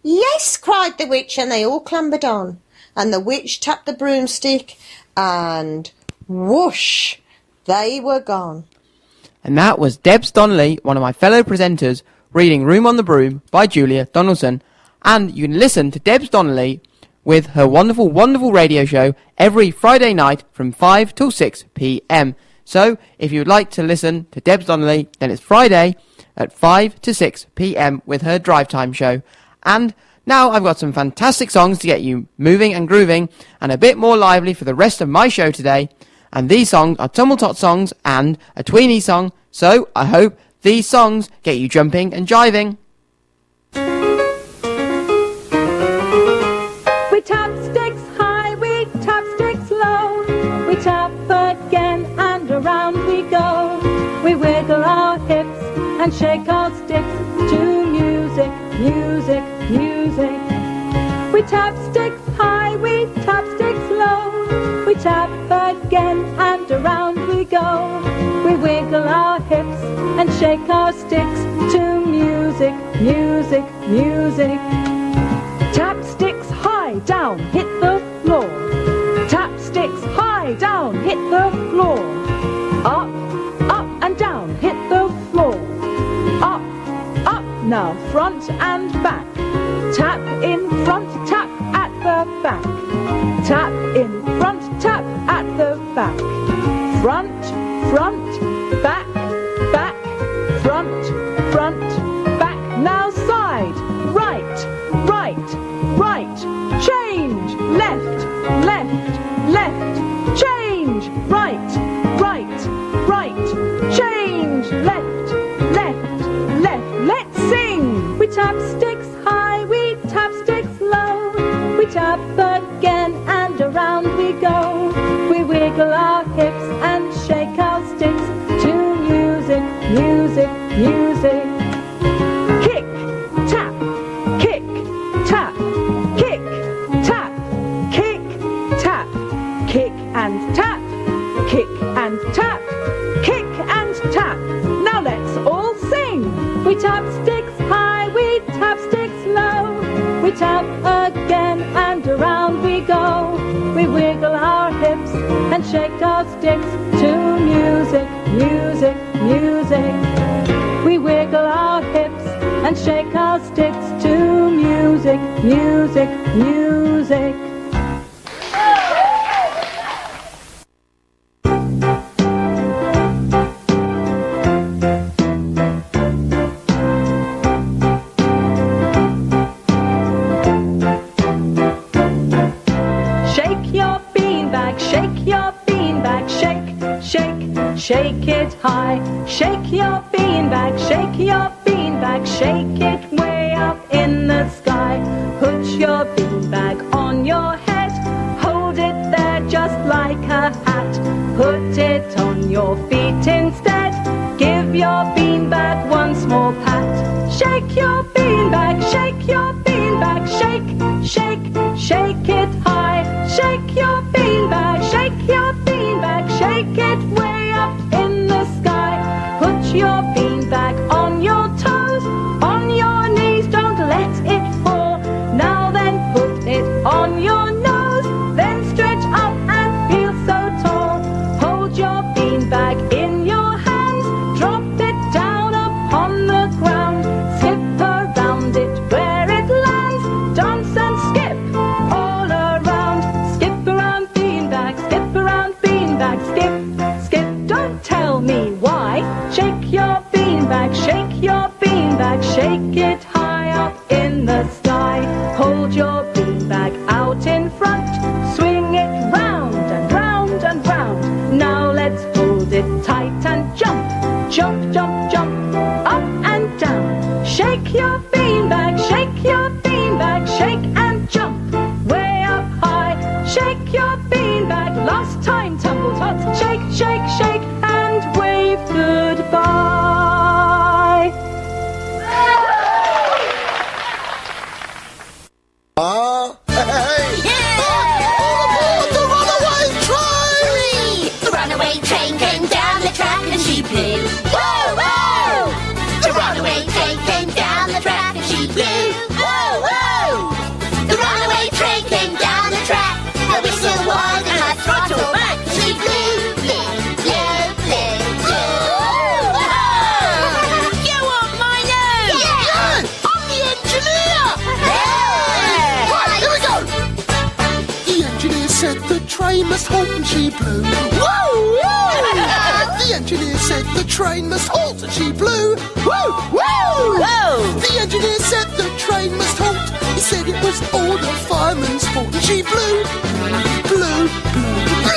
"Yes," cried the witch, and they all clambered on, and the witch tapped the broomstick, and whoosh, they were gone. And that was Debs Donnelly, one of my fellow presenters, reading Room on the Broom by Julia Donaldson. And you can listen to Debs Donnelly with her wonderful, wonderful radio show every Friday night from 5 till 6 p.m. So, if you would like to listen to Debs Donnelly, then it's Friday at 5 to 6 p.m. with her Drive Time show. And now I've got some fantastic songs to get you moving and grooving and a bit more lively for the rest of my show today. And these songs are Tumbletot songs and a Tweenie song, so I hope these songs get you jumping and jiving. We tap sticks high, we tap sticks low, we tap again and around we go. We wiggle our hips and shake our sticks to music, music, music. We tap sticks high, we tap sticks low, we tap again and around we go. We wiggle our hips and shake our sticks to music, music, music. Tap sticks high, down, hit the floor. Tap sticks high, down, hit the floor. Up, up and down, hit the floor. Up, up, now front and back. Tap in front, tap at the back. Tap in front, tap at the back. Front, front, back, back. Front, front, back. Now side, right, right, right. Change, left, left, left. Change, right, right, right. Change, left, left, left. Let's sing. We tap sticks high, we tap sticks low. We tap again and around we go. We wiggle our hips and shake our sticks to music, music, music. Kick, tap, kick, tap, kick, tap, kick, tap, kick and tap, kick and tap, kick and tap. Now let's all sing. We tap sticks high, we tap sticks low. We tap again and around we go. We wiggle our hips and shake our sticks to music, music, music. We wiggle our hips and shake our sticks to music, music, music. Shake it high, shake your beanbag, shake it way up in the sky. Put your beanbag on your head, hold it there just like a hat. Put it on your feet instead, give your beanbag one small pat. Shake your beanbag, shake your beanbag, shake, shake, shake it high. Shake your beanbag, shake your beanbag, shake it way up in the sky. Put your beanbag on your toes, on your knees, don't let it fall. Now then put it on your nose, then stretch up and feel so tall. Hold your beanbag in your hands, drop it down upon the ground. Skip around it where it lands, dance and skip all around. Skip around beanbag, skip around beanbag, skip, skip, don't tell me why. Shake your beanbag, shake it high up in the sky. Hold your beanbag out in front, swing it round and round and round. Now let's hold it tight and jump, jump, jump, jump, up and your beanbag, shake and jump way up high. Shake your beanbag, last time tumble tots. Shake, shake, shake and wave goodbye. The runaway train came down the track and she blew. Whoa, whoa! The runaway train came down the track and she blew. Whoa, whoa! The runaway train came down the track. Her whistle was and her throttle back. She blew, blew, blew, blew, blew. Whoa! You want my nose? Yeah! I'm the engineer! Yeah! Right, here we go! The engineer said the train must halt and she blew. Whoa, whoa! The engineer said the train must halt and she blew. Whoa, whoa! Whoa! The engineer said the train must halt. He said it was all the fireman's fault and she blew. Blew, blew, blew!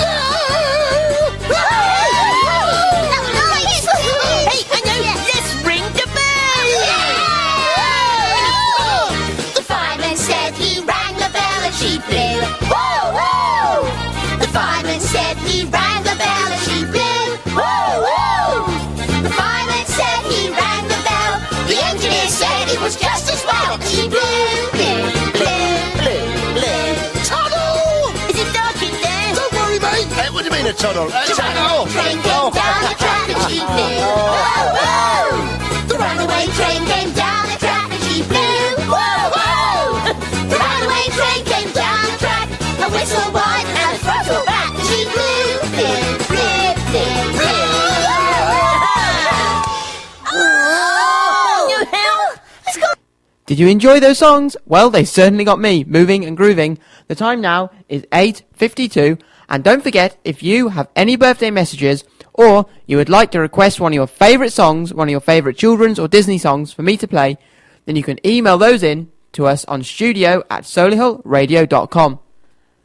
Hey, I know, let's ring the bell! The fireman said he rang the bell and she blew. Whoa, whoa! The fireman said he rang the bell and she blew. Whoa, whoa! The fireman said he rang the bell. The engineer said it was just as well. She blew, blew, blew, blew, blew. Tunnel! Is it dark in there? Don't worry, mate. What do you mean a tunnel? The runaway train came down the track and she blew. Whoa, whoa! The runaway train came down the track and she blew. Whoa, whoa! The runaway train came down the track. Her whistle wide and her throttle back. And she blew, blew, blew, blew, blew. Oh, help! Let's go. Did you enjoy those songs? Well, they certainly got me moving and grooving. The time now is 8:52, and don't forget, if you have any birthday messages or you would like to request one of your favourite songs, one of your favourite children's or Disney songs for me to play, then you can email those in to us on studio@solihullradio.com.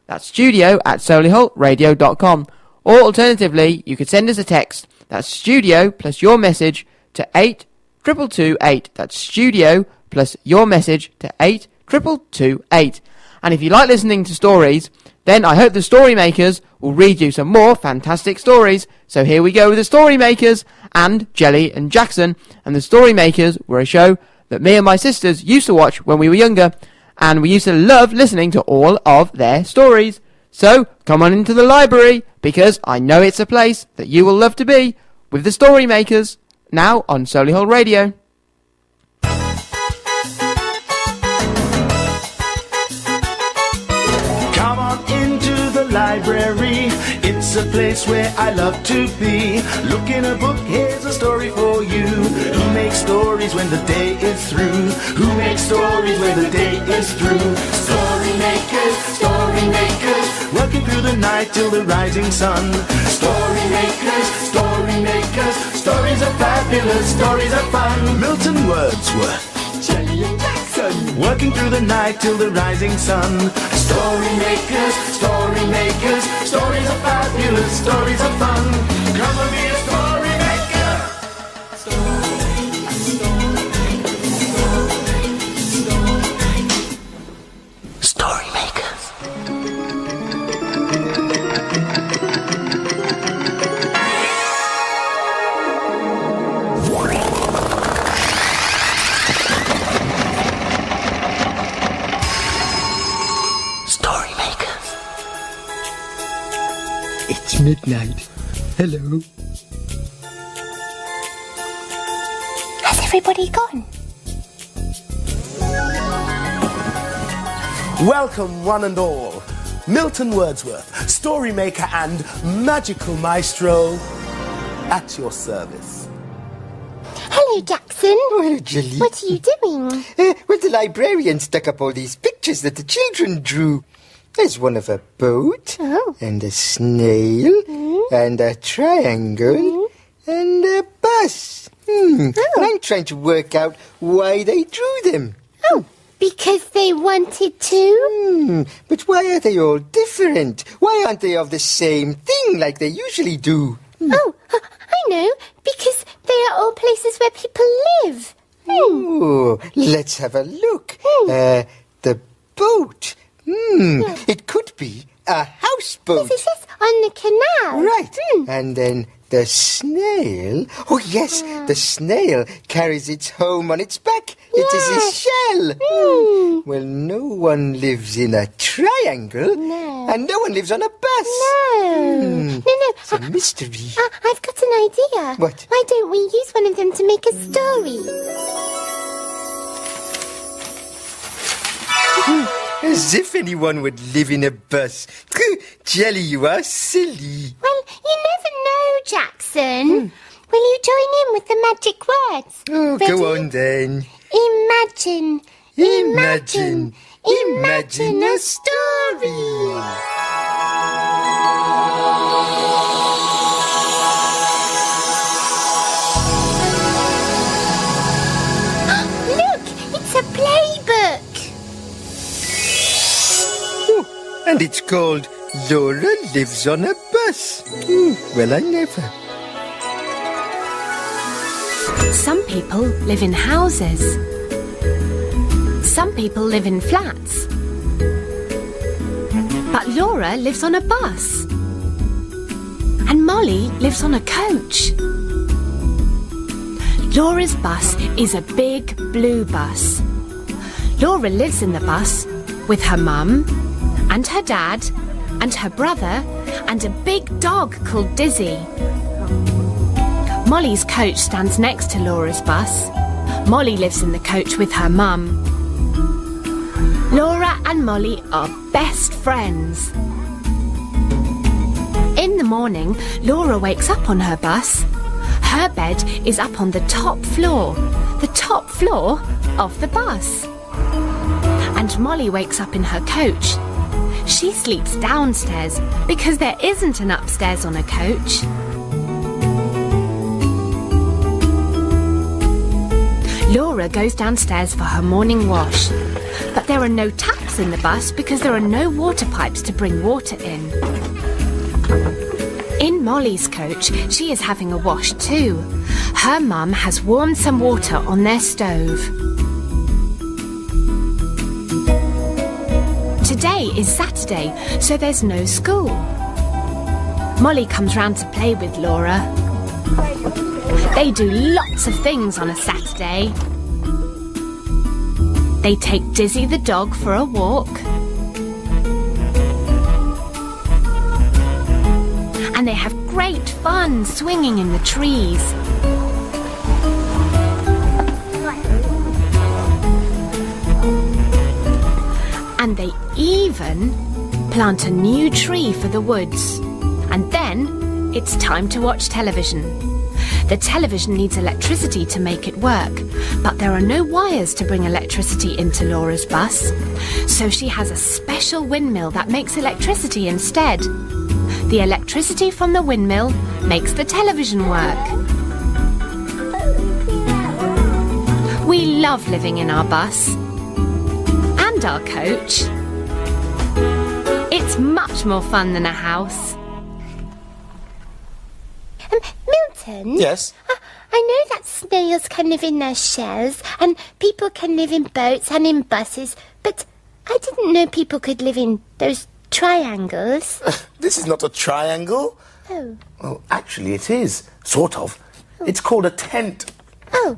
That's studio@solihullradio.com. Or alternatively, you could send us a text. That's studio plus your message to 82228. That's studio plus your message to 82228. And if you like listening to stories, then I hope the story makers will read you some more fantastic stories. So here we go with the story makers and Jelly and Jackson. And the story makers were a show that me and my sisters used to watch when we were younger, and we used to love listening to all of their stories. So come on into the library, because I know it's a place that you will love to be with the story makers, now on Solihull Radio. Come on into the library. It's a place where I love to be. Look in a book, here's a story for you. Who makes stories when the day is through? Who makes stories when the day is through? Story makers, working through the night till the rising sun. Story makers, stories are fabulous, stories are fun. Milton Wordsworth, Shelley and Jackson, working through the night till the rising sun. Story makers, stories are fabulous, stories are fun. Come and be a story maker. Story makers. Story makers. It's midnight. Hello. Has everybody gone? Welcome, one and all. Milton Wordsworth, story maker and magical maestro, at your service. Hello, Jackson. Oh, hello, Jelly. What are you doing? Well, the librarian stuck up all these pictures that the children drew. There's one of a boat, and a snail, and a triangle, and a bus. And I'm trying to work out why they drew them. Oh, because they wanted to? But why are they all different? Why aren't they of the same thing like they usually do? Oh, I know. Because they are all places where people live. Oh, let's have a look. The boat. It could be a houseboat. Yes, on the canal. Right. And then the snail. Oh, yes, the snail carries its home on its back. It is a shell. Well, no one lives in a triangle. No. And no one lives on a bus. No. It's a mystery. I've got an idea. What? Why don't we use one of them to make a story? As if anyone would live in a bus. Jelly, you are silly. Well, you never know, Jackson. Will you join in with the magic words? Oh, Ready? go on then. Imagine. Imagine a story. Look, it's a playbook. And it's called Laura Lives on a Bus. Well, I never. Some people live in houses. Some people live in flats. But Laura lives on a bus. And Molly lives on a coach. Laura's bus is a big blue bus. Laura lives in the bus with her mum and her dad and her brother and a big dog called Dizzy. Molly's coach stands next to Laura's bus. Molly lives in the coach with her mum. Laura and Molly are best friends. In the morning, Laura wakes up on her bus. Her bed is up on the top floor of the bus. And Molly wakes up in her coach. She sleeps downstairs because there isn't an upstairs on a coach. Laura goes downstairs for her morning wash, but there are no taps in the bus because there are no water pipes to bring water in. In Molly's coach, she is having a wash too. Her mum has warmed some water on their stove. Today is Saturday, so there's no school. Molly comes round to play with Laura. They do lots of things on a Saturday. They take Dizzy the dog for a walk. And they have great fun swinging in the trees. And they even plant a new tree for the woods. And then it's time to watch television. The television needs electricity to make it work, but there are no wires to bring electricity into Laura's bus, so she has a special windmill that makes electricity instead. The electricity from the windmill makes the television work. We love living in our bus and our coach. It's much more fun than a house. Milton? Yes? I know that snails can live in their shells and people can live in boats and in buses, but I didn't know people could live in those triangles. This is not a triangle. Oh. Well, actually it is. Sort of. It's called a tent. Oh,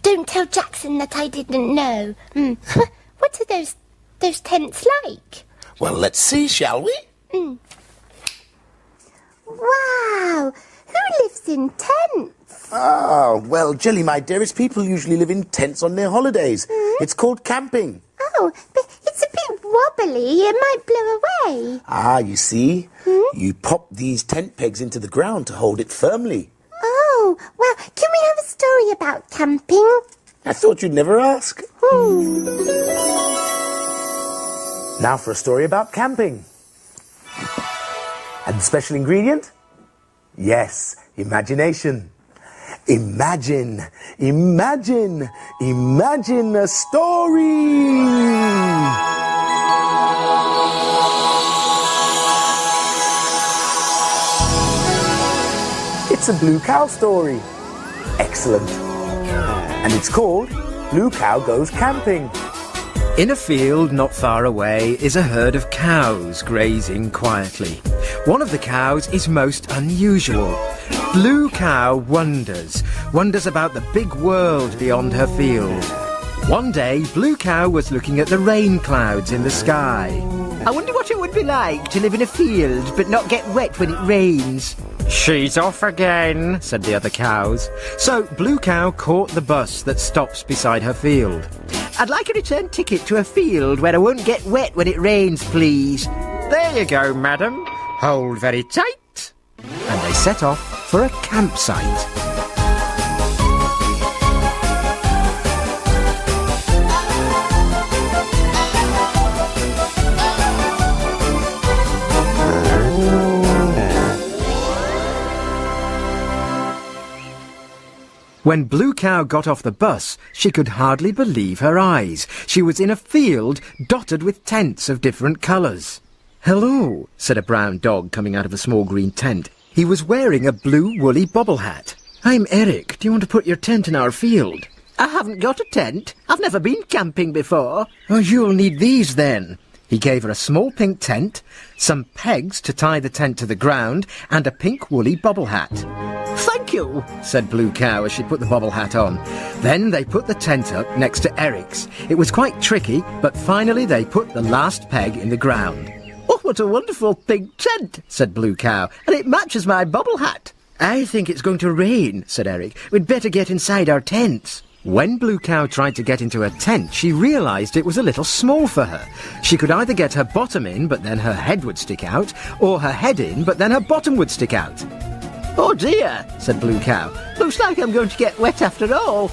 don't tell Jackson that I didn't know. What are those tents like? Well, let's see, shall we? Wow! Who lives in tents? Ah, well, Jelly, my dearest, people usually live in tents on their holidays. It's called camping. Oh, but it's a bit wobbly. It might blow away. Ah, you see? You pop these tent pegs into the ground to hold it firmly. Oh, well, can we have a story about camping? I thought you'd never ask. Now for a story about camping. And the special ingredient? Yes, imagination. Imagine a story! It's a blue cow story. Excellent. And it's called Blue Cow Goes Camping. In a field not far away is a herd of cows grazing quietly. One of the cows is most unusual. Blue Cow wonders about the big world beyond her field. One day, Blue Cow was looking at the rain clouds in the sky. I wonder what it would be like to live in a field but not get wet when it rains. She's off again, said the other cows. So Blue Cow caught the bus that stops beside her field. I'd like a return ticket to a field where I won't get wet when it rains, please. There you go, madam. Hold very tight. And they set off for a campsite. When Blue Cow got off the bus, she could hardly believe her eyes. She was in a field dotted with tents of different colours. "Hello," said a brown dog coming out of a small green tent. He was wearing a blue woolly bobble hat. "I'm Eric. Do you want to put your tent in our field?" I haven't got a tent. I've never been camping before. "Oh, you'll need these then." He gave her a small pink tent, some pegs to tie the tent to the ground, and a pink woolly bobble hat. Thank you, said Blue Cow as she put the bobble hat on. Then they put the tent up next to Eric's. It was quite tricky, but finally they put the last peg in the ground. Oh, what a wonderful pink tent, said Blue Cow, and it matches my bobble hat. "I think it's going to rain," said Eric. "We'd better get inside our tents." When Blue Cow tried to get into her tent, she realised it was a little small for her. She could either get her bottom in, but then her head would stick out, or her head in, but then her bottom would stick out. "Oh dear," said Blue Cow. "Looks like I'm going to get wet after all."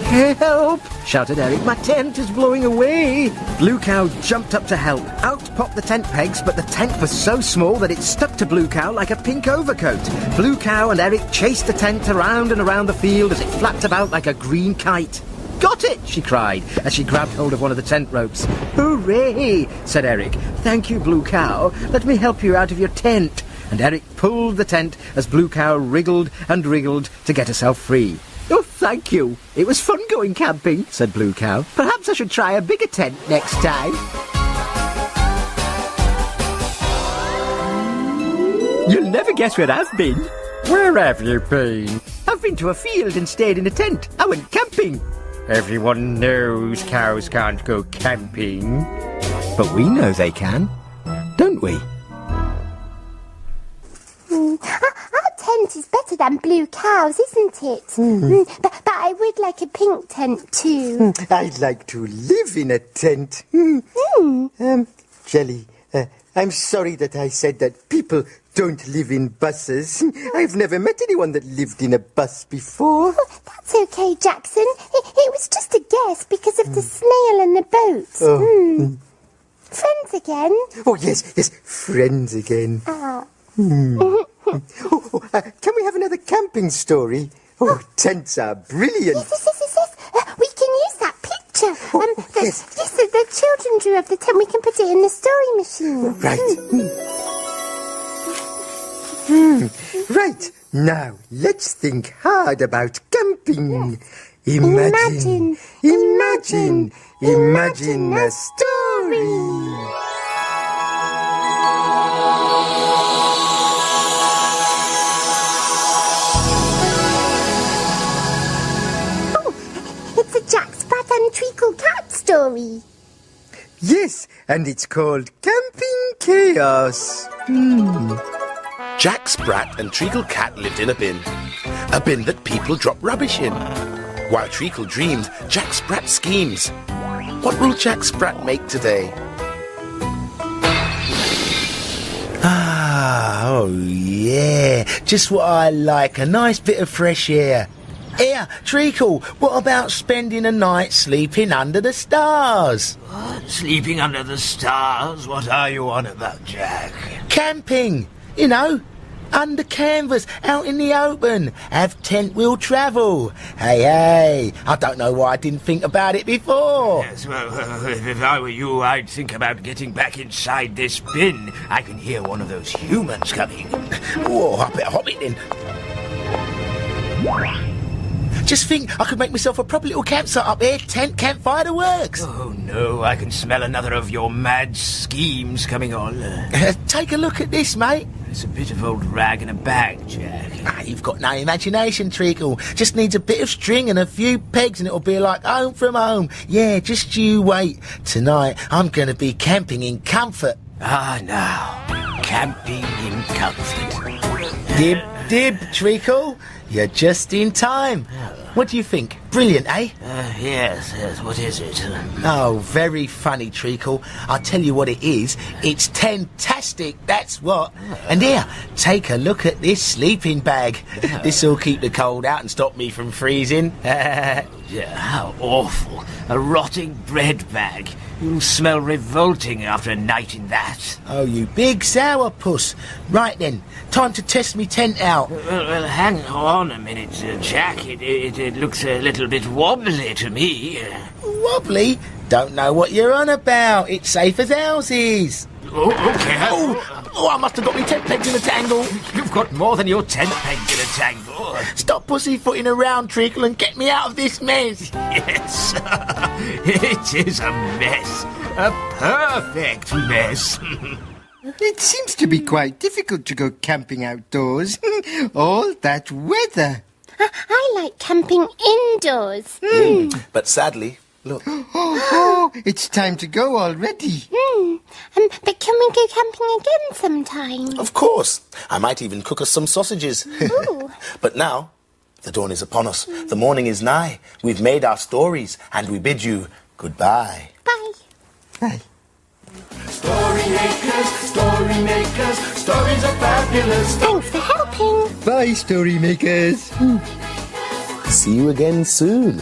"Help!" shouted Eric. "My tent is blowing away." Blue Cow jumped up to help. Out popped the tent pegs, but the tent was so small that it stuck to Blue Cow like a pink overcoat. Blue Cow and Eric chased the tent around and around the field as it flapped about like a green kite. "Got it!" she cried as she grabbed hold of one of the tent ropes. "Hooray!" said Eric. "Thank you, Blue Cow. Let me help you out of your tent." And Eric pulled the tent as Blue Cow wriggled and wriggled to get herself free. "Oh, thank you. It was fun going camping," said Blue Cow. "Perhaps I should try a bigger tent next time." "You'll never guess where I've been." "Where have you been?" "I've been to a field and stayed in a tent. I went camping." "Everyone knows cows can't go camping." But we know they can, don't we? Our tent is better than Blue Cow's, isn't it? But I would like a pink tent too. I'd like to live in a tent. Jelly, I'm sorry that I said that people don't live in buses. I've never met anyone that lived in a bus before. Oh, that's okay, Jackson. It was just a guess because of the snail and the boat. Oh. Friends again? Oh, yes, friends again. Can we have another camping story? Oh, tents are brilliant. Yes. We can use that picture. Yes, the children drew of the tent. We can put it in the story machine. Right. Right. Now, let's think hard about camping. Yes. Imagine a story. It's a Jack Sprat and Treacle Cat story. Yes, and it's called Camping Chaos. Jack Sprat and Treacle Cat lived in a bin that people drop rubbish in. While Treacle dreamed, Jack Sprat schemes. What will Jack Sprat make today? Oh yeah, just what I like, a nice bit of fresh air. Here, Treacle, what about spending a night sleeping under the stars? What? Sleeping under the stars? What are you on about, Jack? Camping, you know, under canvas, out in the open, have tent will travel. Hey, I don't know why I didn't think about it before. Yes, well, if I were you, I'd think about getting back inside this bin. I can hear one of those humans coming. Oh, I better hop it then. Just think, I could make myself a proper little campsite up here. Tent, campfire, the works. Oh no, I can smell another of your mad schemes coming on. Take a look at this, mate. It's a bit of old rag in a bag, Jack. You've got no imagination, Treacle. Just needs a bit of string and a few pegs and it'll be like home from home. Yeah, just you wait. Tonight, I'm going to be camping in comfort. Ah, now. Camping in comfort. Dib, Treacle. You're just in time. What do you think? Brilliant, eh? Yes, what is it? Oh, very funny, Treacle. I'll tell you what it is. It's tentastic, that's what. And here, take a look at this sleeping bag. This'll keep the cold out and stop me from freezing. Yeah, how awful. A rotting bread bag. You'll smell revolting after a night in that. Oh, you big sourpuss. Right then, time to test me tent out. Well, hang on a minute, Jack. It looks a little bit wobbly to me. Wobbly? Don't know what you're on about. It's safe as houses. Oh, okay. Oh, I must have got me tent pegs in a tangle. You've got more than your tent pegs in a tangle. Stop pussyfooting around, Treacle, and get me out of this mess. Yes, it is a mess. A perfect mess. It seems to be quite difficult to go camping outdoors. All that weather. I like camping indoors. But sadly, look. Oh, it's time to go already. But can we go camping again sometime? Of course. I might even cook us some sausages. But now, the dawn is upon us. The morning is nigh. We've made our stories, and we bid you goodbye. Bye. Bye. Story makers, stories are fabulous. Thanks for helping. Bye, story makers. See you again soon.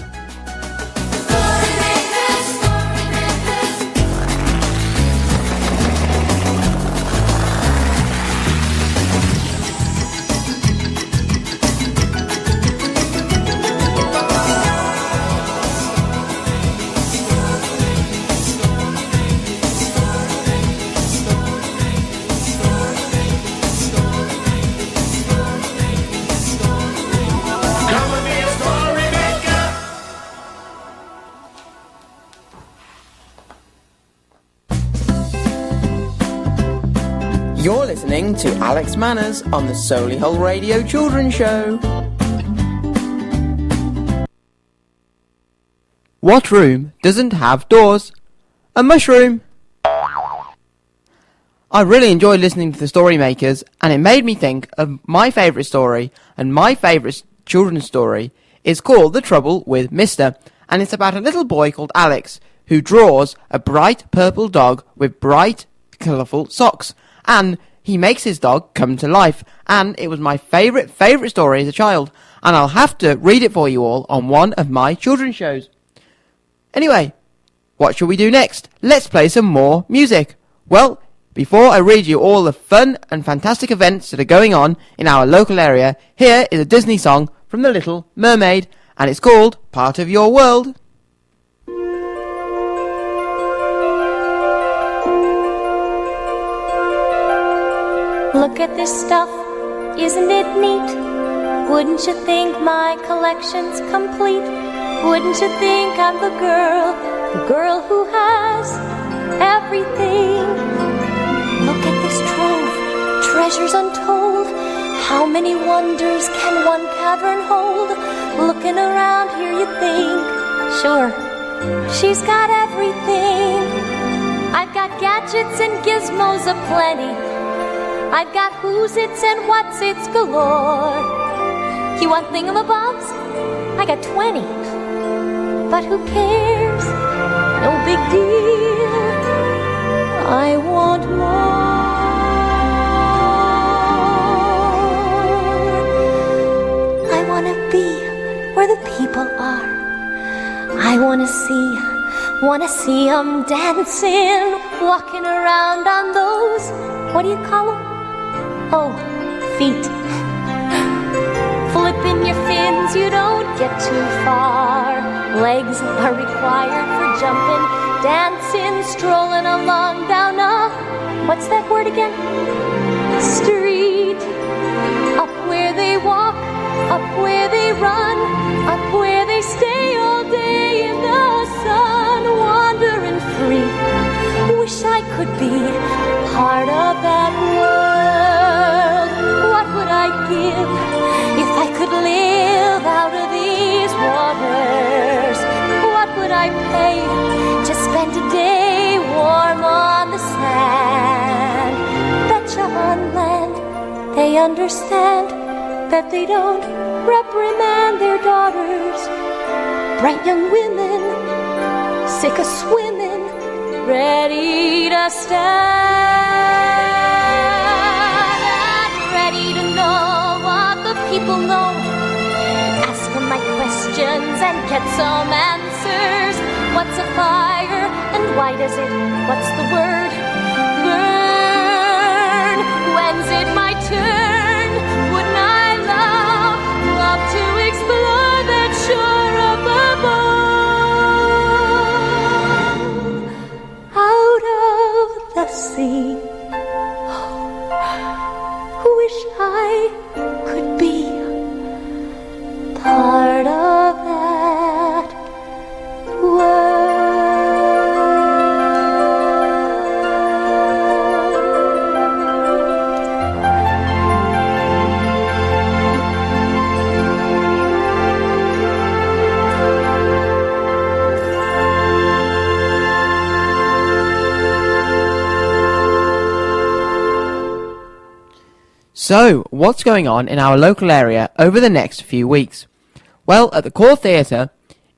You're listening to Alex Manners on the Solihull Radio Children's Show. What room doesn't have doors? A mushroom. I really enjoyed listening to the story makers, and it made me think of my favourite story, and my favourite children's story is called The Trouble with Mister, and it's about a little boy called Alex who draws a bright purple dog with bright colourful socks, and he makes his dog come to life, and it was my favourite story as a child, and I'll have to read it for you all on one of my children's shows. Anyway, what shall we do next? Let's play some more music. Well, before I read you all the fun and fantastic events that are going on in our local area, here is a Disney song from The Little Mermaid, and it's called Part of Your World. Look at this stuff, isn't it neat? Wouldn't you think my collection's complete? Wouldn't you think I'm the girl who has everything? Look at this trove, treasures untold. How many wonders can one cavern hold? Looking around here you think, sure, she's got everything. I've got gadgets and gizmos aplenty. I've got who's its and what's its galore. You want thingamabobs? I got 20. But who cares? No big deal. I want more. I want to be where the people are. I want to see 'em dancing, walking around on those, what do you call 'em? Oh, feet. Flipping your fins, you don't get too far. Legs are required for jumping, dancing, strolling along down a, what's that word again? Street. Up where they walk, up where they run, up where they stay all day in the sun, wandering free. Wish I could be part of that world. What would I give if I could live out of these waters? What would I pay to spend a day warm on the sand? Betcha on land they understand that they don't reprimand their daughters. Bright young women, sick of swimming, ready to stand, and ready to know what the people know. Ask them my questions and get some answers. What's a fire and why does it, what's the word, burn? When's it my turn? Wouldn't I love to explore that shore up above? Out of the sea, wish I could be part of that world. So, what's going on in our local area over the next few weeks? Well, at the Core Theatre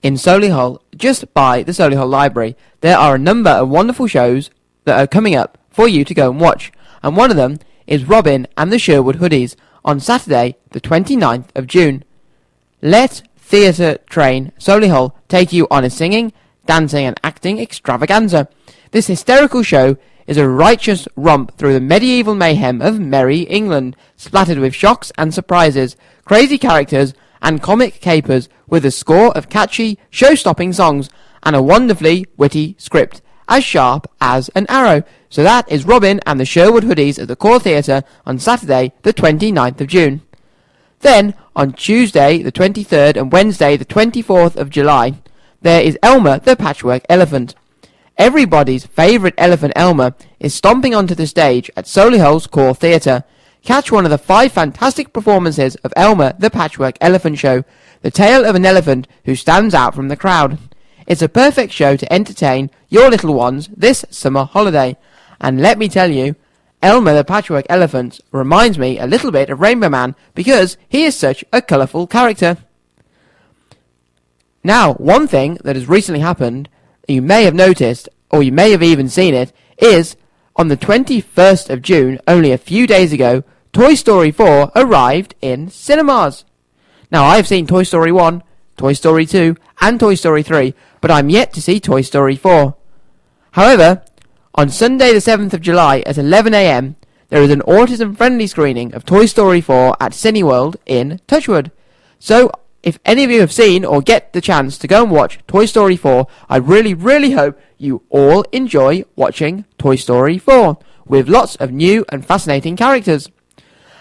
in Solihull, just by the Solihull Library, there are a number of wonderful shows that are coming up for you to go and watch, and one of them is Robin and the Sherwood Hoodies on Saturday, the 29th of June. Let Theatre Train Solihull take you on a singing, dancing and acting extravaganza. This hysterical show is a righteous romp through the medieval mayhem of merry England, splattered with shocks and surprises, crazy characters, and comic capers, with a score of catchy, show-stopping songs, and a wonderfully witty script, as sharp as an arrow. So that is Robin and the Sherwood Hoodies at the Core Theatre on Saturday, the 29th of June. Then, on Tuesday, the 23rd, and Wednesday, the 24th of July, there is Elmer the Patchwork Elephant. Everybody's favourite elephant Elmer is stomping onto the stage at Solihull's Core Theatre. Catch one of the 5 fantastic performances of Elmer the Patchwork Elephant Show, the tale of an elephant who stands out from the crowd. It's a perfect show to entertain your little ones this summer holiday. And let me tell you, Elmer the Patchwork Elephant reminds me a little bit of Rainbow Man because he is such a colourful character. Now, one thing that has recently happened, you may have noticed, or you may have even seen it, is on the 21st of June, only a few days ago, Toy Story 4 arrived in cinemas. Now, I've seen Toy Story 1, Toy Story 2, and Toy Story 3, but I'm yet to see Toy Story 4. However, on Sunday the 7th of July at 11 a.m, there is an autism-friendly screening of Toy Story 4 at Cineworld in Touchwood. So, if any of you have seen or get the chance to go and watch Toy Story 4, I really, really hope you all enjoy watching Toy Story 4, with lots of new and fascinating characters.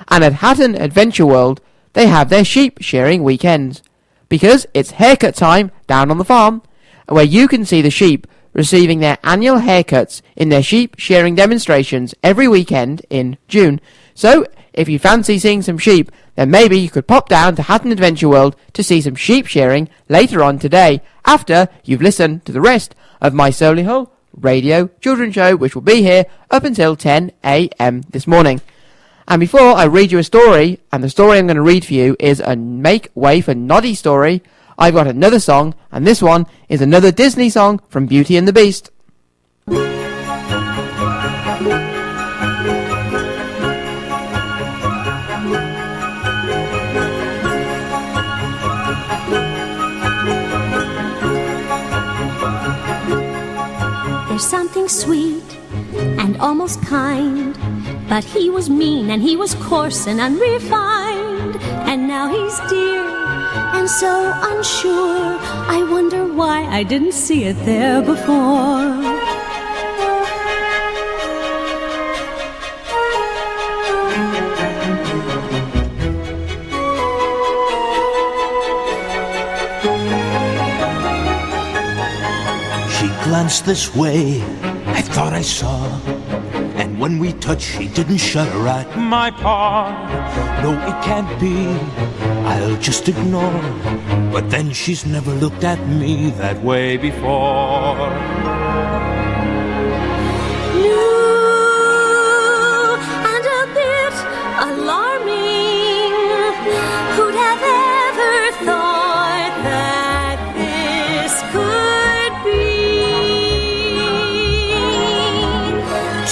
And at Hatton Adventure World, they have their sheep shearing weekends, because it's haircut time down on the farm, where you can see the sheep receiving their annual haircuts in their sheep shearing demonstrations every weekend in June. So, if you fancy seeing some sheep, then maybe you could pop down to Hatton Adventure World to see some sheep shearing later on today, after you've listened to the rest of my Solihull Radio Children's Show, which will be here up until 10 a.m. this morning. And before I read you a story, and the story I'm going to read for you is a Make Way for Noddy story, I've got another song, and this one is another Disney song from Beauty and the Beast. There's something sweet and almost kind, but he was mean and he was coarse and unrefined, and now he's dear and so unsure. I wonder why I didn't see it there before. She glanced this way, I thought I saw. And when we touched, she didn't shudder at my paw. No, it can't be, I'll just ignore. But then she's never looked at me that way before. New and a bit alarming. Who'd have ever thought that this could be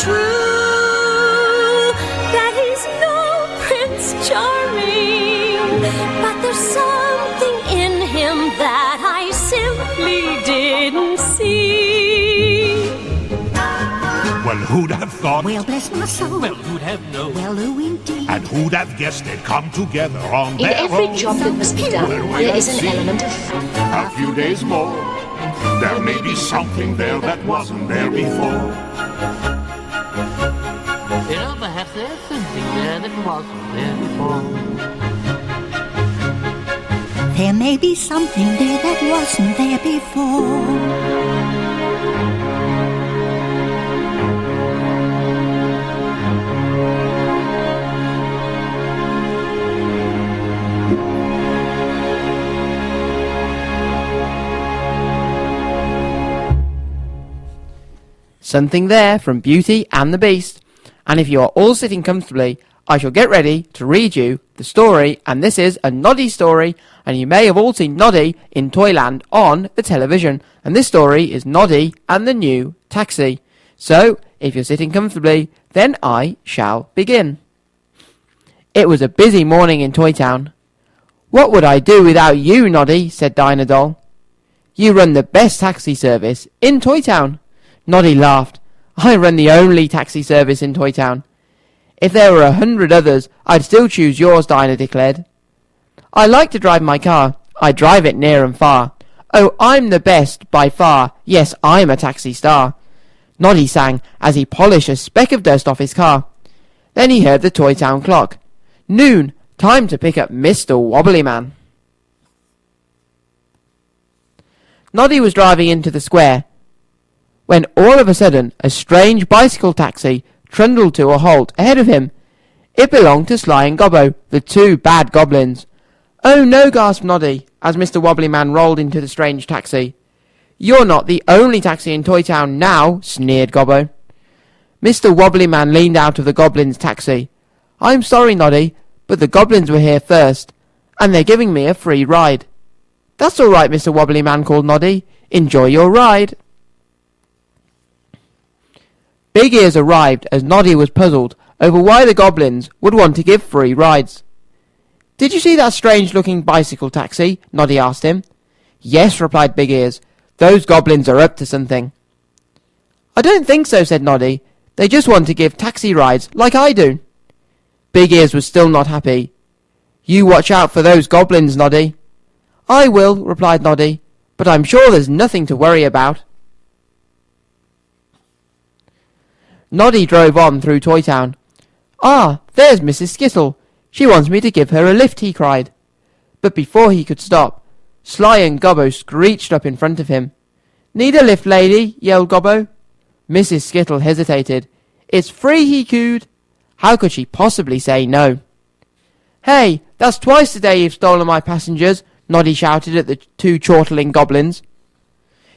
true? That he's no Prince Charming, but there's something in him that I simply didn't see. Well, who'd have thought? Well, bless my soul. Well, who'd have known? Well, who indeed? And who'd have guessed they'd come together on In their every own? job that must be done, Well, wait there and is an see. element of A few days more, there may be something there that wasn't there before. You know, perhaps there's something there that wasn't there before. There may be something there that wasn't there before. Something There from Beauty and the Beast. And if you are all sitting comfortably, I shall get ready to read you the story, and this is a Noddy story, and you may have all seen Noddy in Toyland on the television, and this story is Noddy and the New Taxi. So, if you're sitting comfortably, then I shall begin. It was a busy morning in Toy Town. What would I do without you, Noddy? Said Dinah Doll. You run the best taxi service in Toy Town. Noddy laughed. I run the only taxi service in Toy Town. If there were 100 others, I'd still choose yours, Dinah declared. I like to drive my car. I drive it near and far. Oh, I'm the best, by far. Yes, I'm a taxi star. Noddy sang as he polished a speck of dust off his car. Then he heard the Toy Town clock. Noon, time to pick up Mr. Wobbly Man. Noddy was driving into the square, when all of a sudden a strange bicycle taxi trundled to a halt ahead of him. It belonged to Sly and Gobbo, the two bad goblins. Oh no, gasped Noddy, as Mr. Wobbly Man rolled into the strange taxi. You're not the only taxi in Toy Town now, sneered Gobbo. Mr. Wobbly Man leaned out of the goblin's taxi. I'm sorry, Noddy, but the goblins were here first, and they're giving me a free ride. That's all right, Mr. Wobbly Man called Noddy. Enjoy your ride. Big Ears arrived as Noddy was puzzled over why the goblins would want to give free rides. Did you see that strange-looking bicycle taxi? Noddy asked him. Yes, replied Big Ears. Those goblins are up to something. I don't think so, said Noddy. They just want to give taxi rides like I do. Big Ears was still not happy. You watch out for those goblins, Noddy. I will, replied Noddy, but I'm sure there's nothing to worry about. Noddy drove on through Toy Town. Ah, there's Mrs. Skittle. She wants me to give her a lift, he cried. But before he could stop, Sly and Gobbo screeched up in front of him. Need a lift, lady? Yelled Gobbo. Mrs. Skittle hesitated. It's free, he cooed. How could she possibly say no? Hey, that's twice today you've stolen my passengers, Noddy shouted at the two chortling goblins.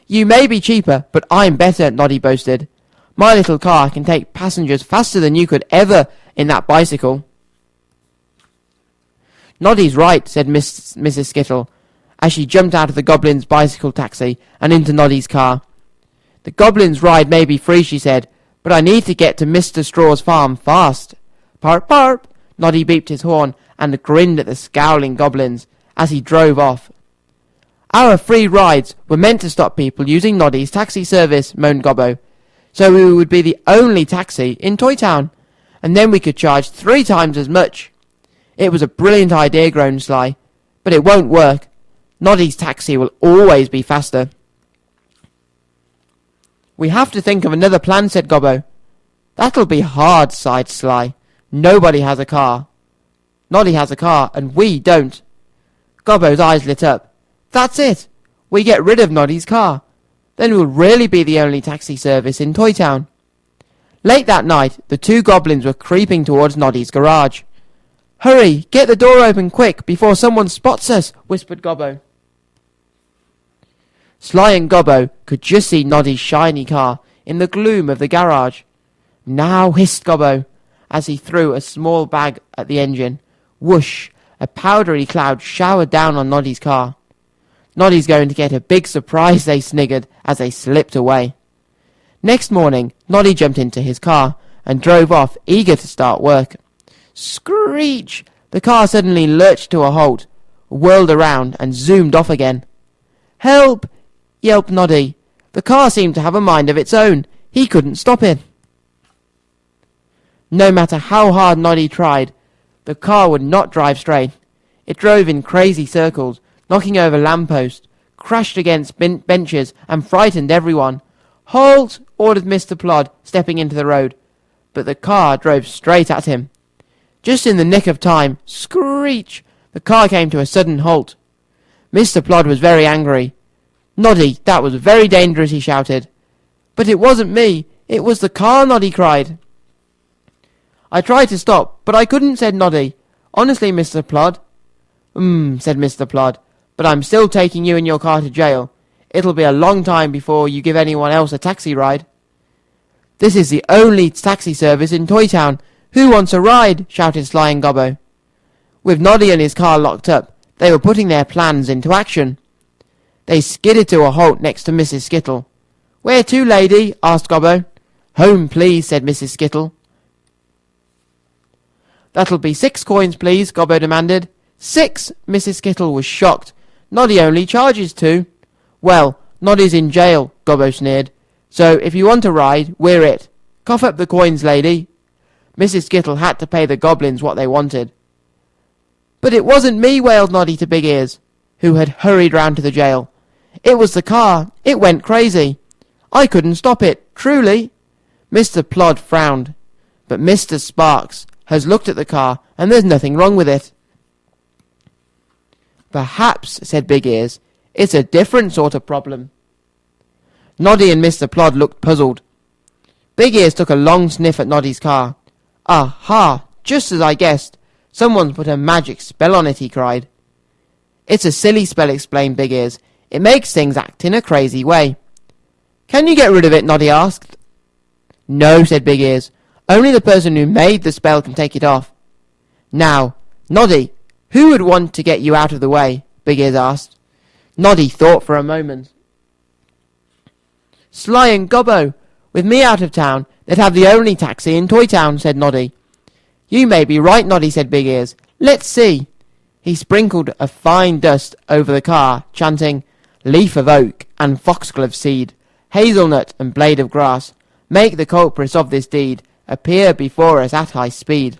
You may be cheaper, but I'm better, Noddy boasted. My little car can take passengers faster than you could ever in that bicycle. Noddy's right, said Mrs. Skittle, as she jumped out of the goblin's bicycle taxi and into Noddy's car. The goblin's ride may be free, she said, but I need to get to Mr. Straw's farm fast. Parp, parp! Noddy beeped his horn and grinned at the scowling goblins as he drove off. Our free rides were meant to stop people using Noddy's taxi service, moaned Gobbo. So we would be the only taxi in Toy Town, and then we could charge 3 times as much. It was a brilliant idea, groaned Sly, but it won't work. Noddy's taxi will always be faster. We have to think of another plan, said Gobbo. That'll be hard, sighed Sly. Nobody has a car. Noddy has a car, and we don't. Gobbo's eyes lit up. That's it. We get rid of Noddy's car. Then we'll really be the only taxi service in Toy Town. Late that night, the two goblins were creeping towards Noddy's garage. "Hurry, get the door open quick before someone spots us," whispered Gobbo. Sly and Gobbo could just see Noddy's shiny car in the gloom of the garage. "Now," hissed Gobbo, as he threw a small bag at the engine. Whoosh! A powdery cloud showered down on Noddy's car. "Noddy's going to get a big surprise," they sniggered as they slipped away. Next morning, Noddy jumped into his car and drove off, eager to start work. Screech! The car suddenly lurched to a halt, whirled around, and zoomed off again. "Help!" yelped Noddy. The car seemed to have a mind of its own. He couldn't stop it. No matter how hard Noddy tried, the car would not drive straight. It drove in crazy circles, knocking over lampposts, crashed against benches, and frightened everyone. "Halt!" ordered Mr. Plod, stepping into the road. But the car drove straight at him. Just in the nick of time, screech! The car came to a sudden halt. Mr. Plod was very angry. "Noddy, that was very dangerous," he shouted. "But it wasn't me. It was the car," Noddy cried. "I tried to stop, but I couldn't," said Noddy. "Honestly, Mr. Plod." Said Mr. Plod, "but I'm still taking you and your car to jail. It'll be a long time before you give anyone else a taxi ride." "This is the only taxi service in Toy Town. Who wants a ride?" shouted Sly and Gobbo. With Noddy and his car locked up, they were putting their plans into action. They skidded to a halt next to Mrs. Skittle. "Where to, lady?" asked Gobbo. "Home, please," said Mrs. Skittle. "That'll be 6 coins, please," Gobbo demanded. 6? Mrs. Skittle was shocked. "Noddy only charges 2. "Well, Noddy's in jail," Gobbo sneered. "So if you want a ride, we're it. Cough up the coins, lady." Mrs. Skittle had to pay the goblins what they wanted. "But it wasn't me," wailed Noddy to Big Ears, who had hurried round to the jail. "It was the car. It went crazy. I couldn't stop it, truly." Mr. Plod frowned, but Mr. Sparks has looked at the car, and there's nothing wrong with it. "Perhaps," said Big Ears, "it's a different sort of problem." Noddy and Mr. Plod looked puzzled. Big Ears took a long sniff at Noddy's car. "Aha! Just as I guessed. Someone's put a magic spell on it," he cried. "It's a silly spell," explained Big Ears. "It makes things act in a crazy way." "Can you get rid of it?" Noddy asked. "No," said Big Ears. "Only the person who made the spell can take it off." "Now, Noddy, who would want to get you out of the way?" Big Ears asked. Noddy thought for a moment. "Sly and Gobbo. With me out of town, they'd have the only taxi in Toy Town," said Noddy. "You may be right, Noddy," said Big Ears. "Let's see." He sprinkled a fine dust over the car, chanting, "Leaf of oak and foxglove seed, hazelnut and blade of grass, make the culprits of this deed appear before us at high speed."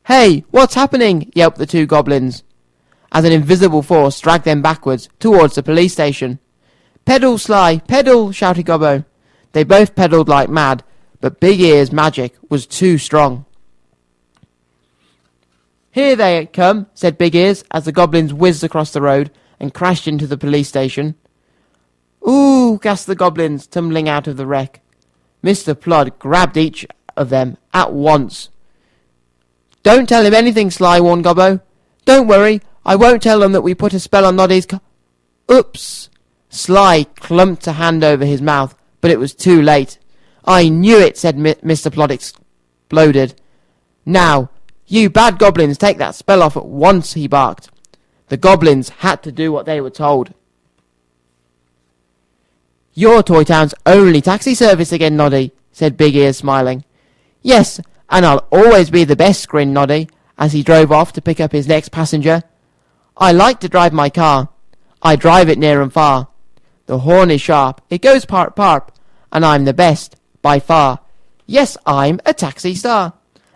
"Hey, what's happening?" yelped the two goblins, as an invisible force dragged them backwards towards the police station. "Pedal, Sly, pedal!" shouted Gobbo. They both pedalled like mad, but Big Ears' magic was too strong. "Here they come," said Big Ears, as the goblins whizzed across the road and crashed into the police station. "Ooh!" gasped the goblins, tumbling out of the wreck. Mr. Plod grabbed each of them at once. "Don't tell him anything, Sly," warned Gobbo. "Don't worry, I won't tell them that we put a spell on Noddy's Oops! Sly clumped a hand over his mouth, but it was too late. "I knew it," said Mr. Plod exploded. "Now, you bad goblins, take that spell off at once," he barked. The goblins had to do what they were told. "You're Toy Town's only taxi service again, Noddy," said Big Ears, smiling. "Yes, and I'll always be the best," grinned Noddy, as he drove off to pick up his next passenger. "I like to drive my car. I drive it near and far. The horn is sharp, it goes parp parp, and I'm the best, by far. Yes, I'm a taxi star."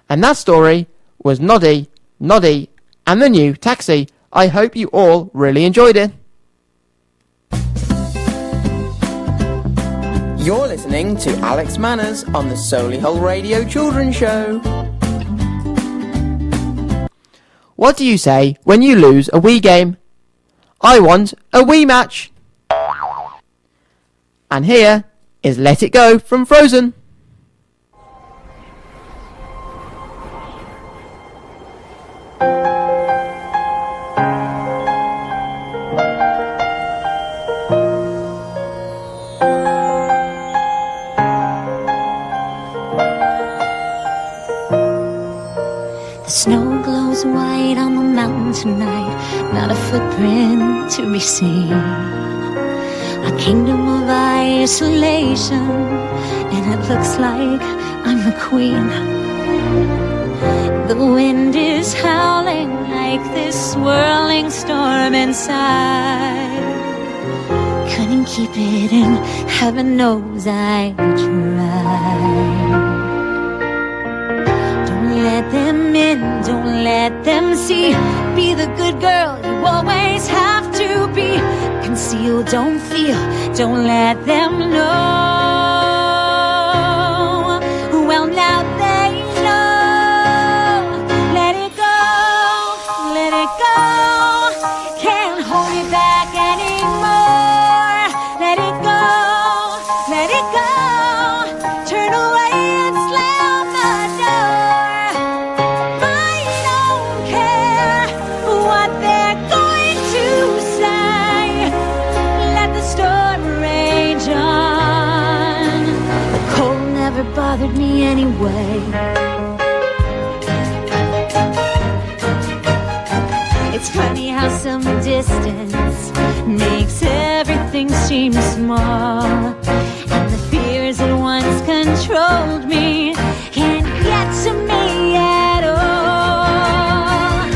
And that story was Noddy, Noddy, and the new taxi. I hope you all really enjoyed it. You're listening to Alex Manners on the Solihull Radio Children's Show. What do you say when you lose a Wii game? I want a Wii match. And here is Let It Go from Frozen. The snow glows white on the mountain tonight, not a footprint to be seen. A kingdom of isolation, and it looks like I'm the queen. The wind is howling like this swirling storm inside. Couldn't keep it in, heaven knows I tried. Don't let them in, don't let them see. Be the good girl you always have to be. Conceal, don't feel, don't let them know. Well, now they know. Let it go, let it go. Can't hold it back anymore. Let it go, let it go. Turn away and slam the door. I don't care what they're going to say. Let the storm rage on. The cold never bothered me anyway. It's funny how some distance makes everything seem small. And the fears that once controlled me can't get to me at all.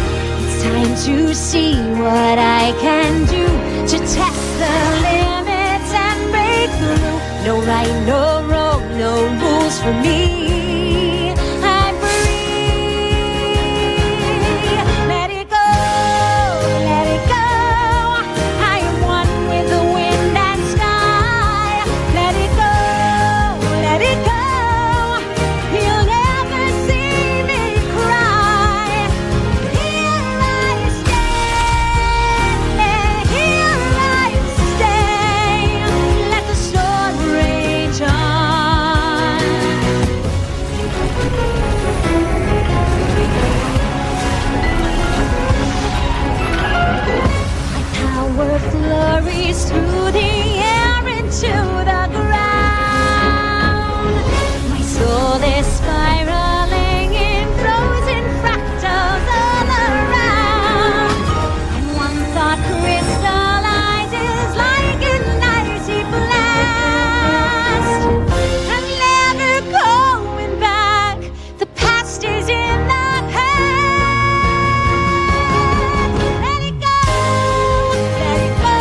It's time to see what I can do to test the limits and break through. No right, no wrong, no rules for me. I'm free. Let it go, let it go. I am one with the wind and sky. Let it go, let it go. You'll never see me cry. Here I stand, here I stay. Let the storm rage on. My power flurries through the air into the ground. My soul is spiraling in frozen fractals all around. And one thought crystallizes like an icy blast. I'm never going back. The past is in the past. Let it go, let it go.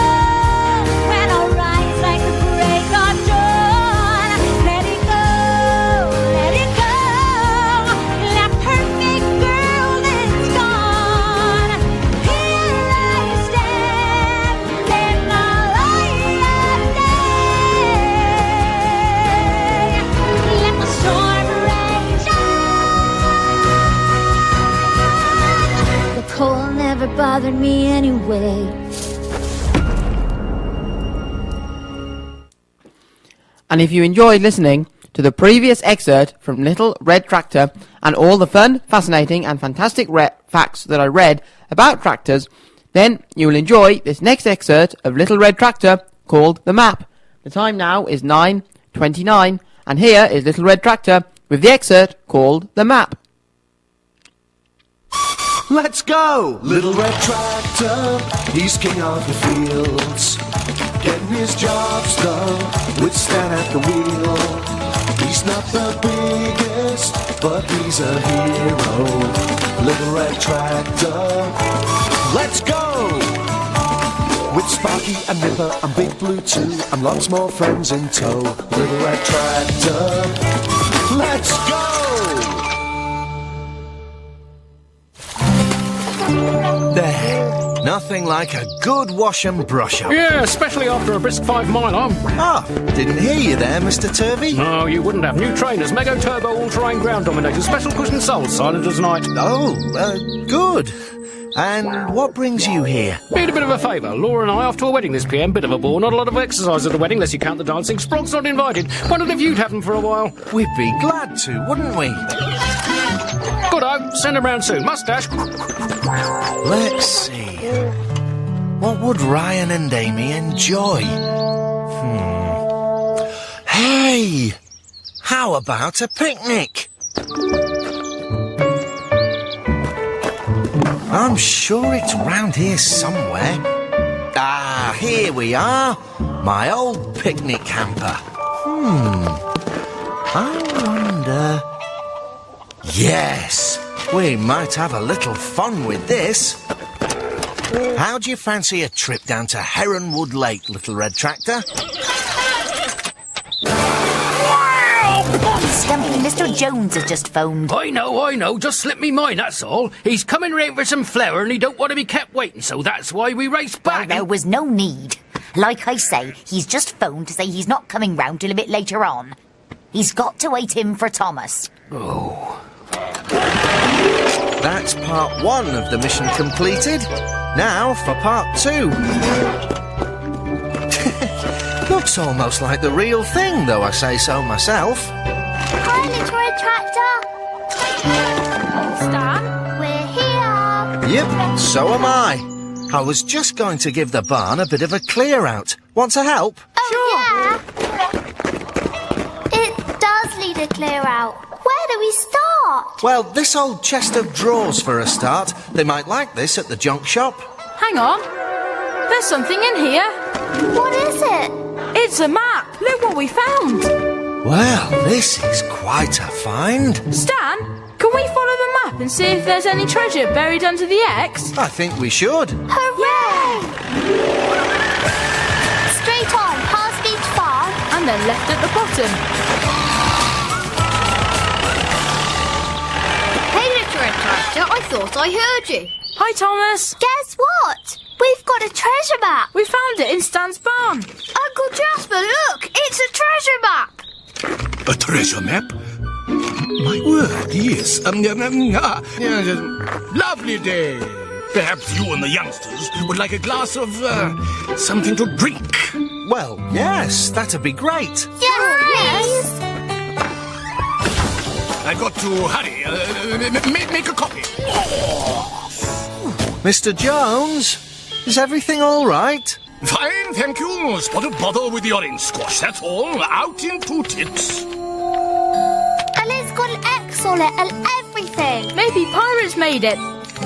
When I rise like the break of dawn. Let it go, let it go. That perfect girl is gone. Here I stand in the light of day. Let the storm rage on. The cold never bothered me anyway. And if you enjoyed listening to the previous excerpt from Little Red Tractor and all the fun, fascinating and fantastic facts that I read about tractors, then you will enjoy this next excerpt of Little Red Tractor called The Map. The time now is 9:29 and here is Little Red Tractor with the excerpt called The Map. Let's go! Little red tractor, he's king of the fields. Getting his jobs done with Stan at the wheel. He's not the biggest, but he's a hero. Little red tractor, let's go! With Sparky and Nipper and Big Blue too, and lots more friends in tow. Little red tractor, let's go! There. Nothing like a good wash and brush up. Yeah, especially after a brisk 5 miler. Ah, didn't hear you there, Mr. Turvey. No, you wouldn't have. New trainers, Mego Turbo All-Terrain Ground Dominator, special cushion soles, silent as night. Oh, good. And what brings you here? Need a bit of a favour. Laura and I off to a wedding this PM. Bit of a bore. Not a lot of exercise at the wedding, unless you count the dancing. Sprock's not invited. Wondered if you'd have them for a while. We'd be glad to, wouldn't we? Good-o. Send them round soon. Mustache. Let's see. What would Ryan and Amy enjoy? Hey! How about a picnic? I'm sure it's round here somewhere. Ah, here we are. My old picnic hamper. I wonder... Yes, we might have a little fun with this. How do you fancy a trip down to Heronwood Lake, Little Red Tractor? Stumpy, Mr. Jones has just phoned. I know. Just slipped me mind, that's all. He's coming round for some flour and he don't want to be kept waiting, so that's why we raced back. Well, there was no need. Like I say, he's just phoned to say he's not coming round till a bit later on. He's got to wait in for Thomas. Oh. That's part 1 of the mission completed. Now for part 2. Looks almost like the real thing, though I say so myself. Hi, Little Red Tractor. Stan, we're here. Yep, so am I. I was just going to give the barn a bit of a clear out. Want to help? Oh, yeah. It does need a clear out. Where do we start? Well, this old chest of drawers for a start. They might like this at the junk shop. Hang on. There's something in here. What is it? It's a map. Look what we found. Well, this is quite a find. Stan, can we follow the map and see if there's any treasure buried under the X? I think we should. Hooray! Straight on, past each farm. And then left at the bottom. Hey, Little Red Tractor, I thought I heard you. Hi, Thomas. Guess what? We've got a treasure map. We found it in Stan's barn. Uncle Jasper, look, it's a treasure map. A treasure map? My word, yes. Lovely day. Perhaps you and the youngsters would like a glass of, something to drink. Well, yes, that'd be great. Yes. I've got to hurry. Make a copy. Mr. Jones, is everything all right? Fine, thank you. Spot of bother with the orange squash, that's all. Out in 2 ticks. And it's got an X on it and everything. Maybe pirates made it,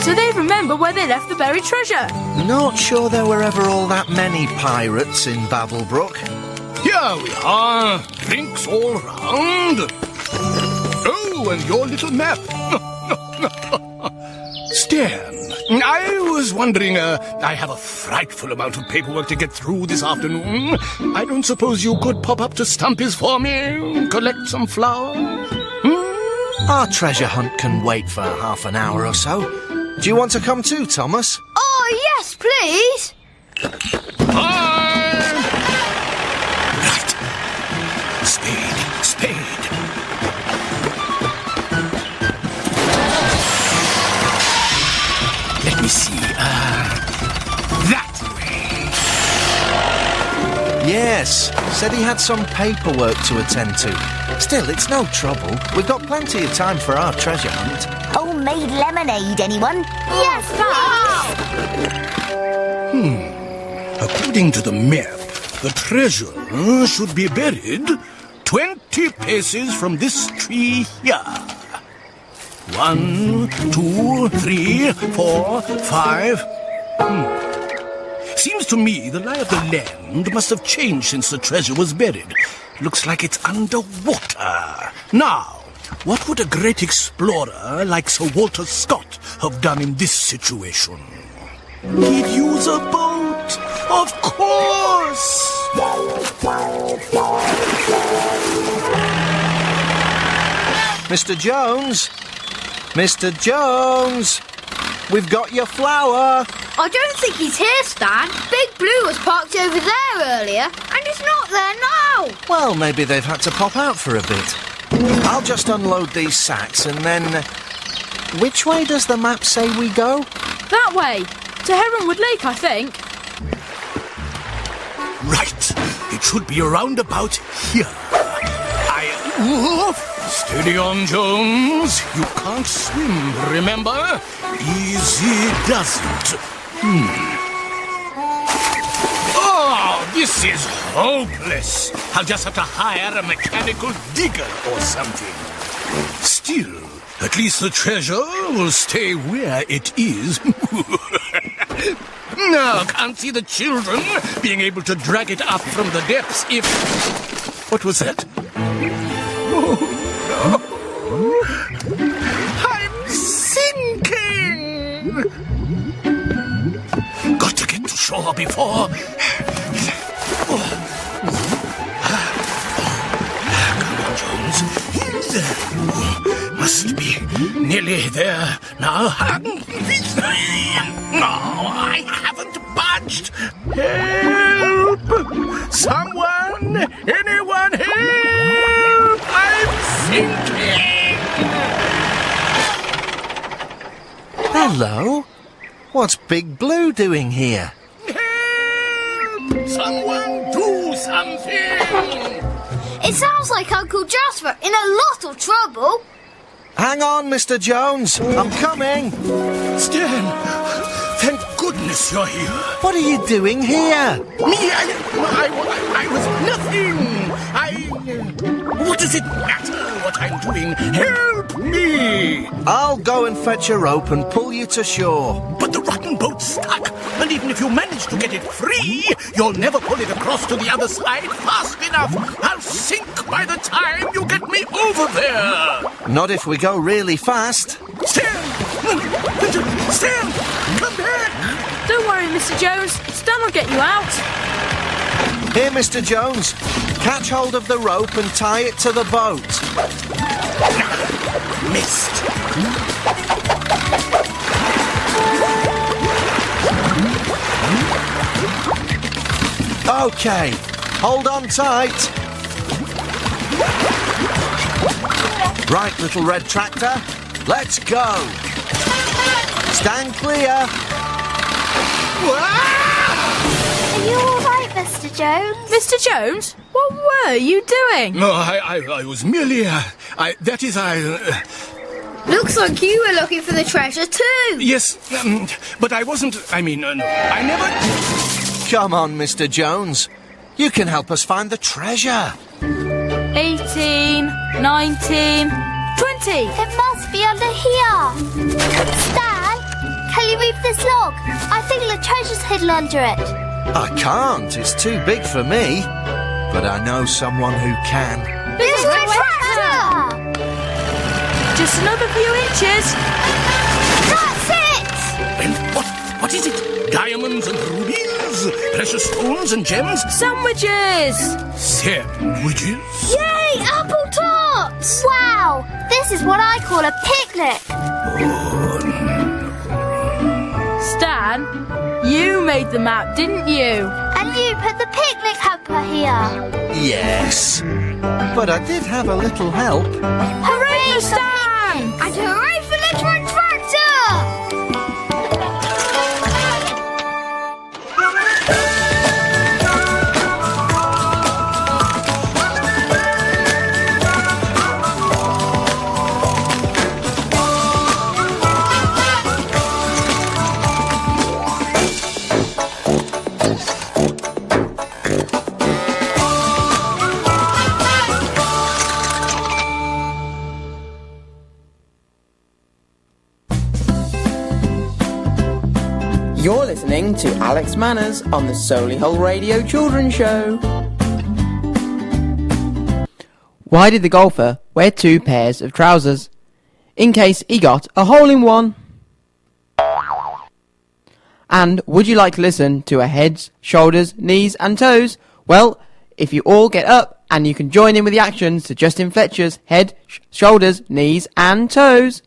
so they remember where they left the buried treasure. Not sure there were ever all that many pirates in Babblebrook. Here we are. Drinks all round. Oh, and your little map. Stan, I was wondering, I have a frightful amount of paperwork to get through this afternoon. I don't suppose you could pop up to Stumpy's for me, collect some flowers? Our treasure hunt can wait for half an hour or so. Do you want to come too, Thomas? Oh, yes, please. Right. Spade. Let me see, that way. Yes, said he had some paperwork to attend to. Still, it's no trouble. We've got plenty of time for our treasure hunt. Homemade lemonade, anyone? Yes, please. According to the map, the treasure should be buried 20 paces from this tree here. 1, 2, 3, 4, 5. Seems to me the lie of the land must have changed since the treasure was buried. Looks like it's underwater. Now, what would a great explorer like Sir Walter Scott have done in this situation? He'd use a boat, of course! Mr. Jones? Mr. Jones? we've got your flower. I don't think he's here, Stan. Big Blue was parked over there earlier, and he's not there now. Well, maybe they've had to pop out for a bit. I'll just unload these sacks and then... Which way does the map say we go? That way. To Heronwood Lake, I think. Right. It should be around about here. Steady on, Jones. You can't swim, remember? Easy does it. Oh, this is hopeless. I'll just have to hire a mechanical digger or something. Still, at least the treasure will stay where it is. No, can't see the children being able to drag it up from the depths if... What was that? Oh, no. I'm sinking! Got to get to shore before... Come on, Jones. Must be nearly there now. No, I haven't budged. Help! Someone! Anyone help! I'm sinking! Hello? What's Big Blue doing here? Help! Someone do something! It sounds like Uncle Jasper in a lot of trouble. Hang on, Mr. Jones. I'm coming. Stan, thank goodness you're here. What are you doing here? Me? I was nothing. What does it matter what I'm doing? Help me! I'll go and fetch a rope and pull you to shore. But the rotten boat's stuck. And even if you manage to get it free, you'll never pull it across to the other side fast enough. I'll sink by the time you get me over there. Not if we go really fast. Stan! Stan! Come back! Don't worry, Mr. Jones. Stan will get you out. Here, Mr. Jones. Catch hold of the rope and tie it to the boat. Missed. Okay, hold on tight. Right, little red tractor, let's go. Stand clear. Are you all right, Mr. Jones? Mr. Jones, what were you doing? No, I was merely, Looks like you were looking for the treasure too. Yes, but I wasn't, I never... Come on, Mr. Jones. You can help us find the treasure. 18, 19, 20. It must be under here. Stan, can you move this log? I think the treasure's hidden under it. I can't, it's too big for me. But I know someone who can. Mr. Tractor! Just another few inches. That's it! And what is it? Diamonds and rubies? Precious stones and gems? Sandwiches! Sandwiches? Yay, apple tarts! Wow, this is what I call a picnic. Stan, you made the map, didn't you? And you put the picnic hamper here. Yes. But I did have a little help. Hooray for Stan! And hooray for the tractor! You're listening to Alex Manners on the Solihull Radio Children's Show. Why did the golfer wear 2 pairs of trousers? In case he got a hole-in-one. And would you like to listen to a heads, shoulders, knees and toes? Well, if you all get up and you can join in with the actions to Justin Fletcher's head, shoulders, knees and toes.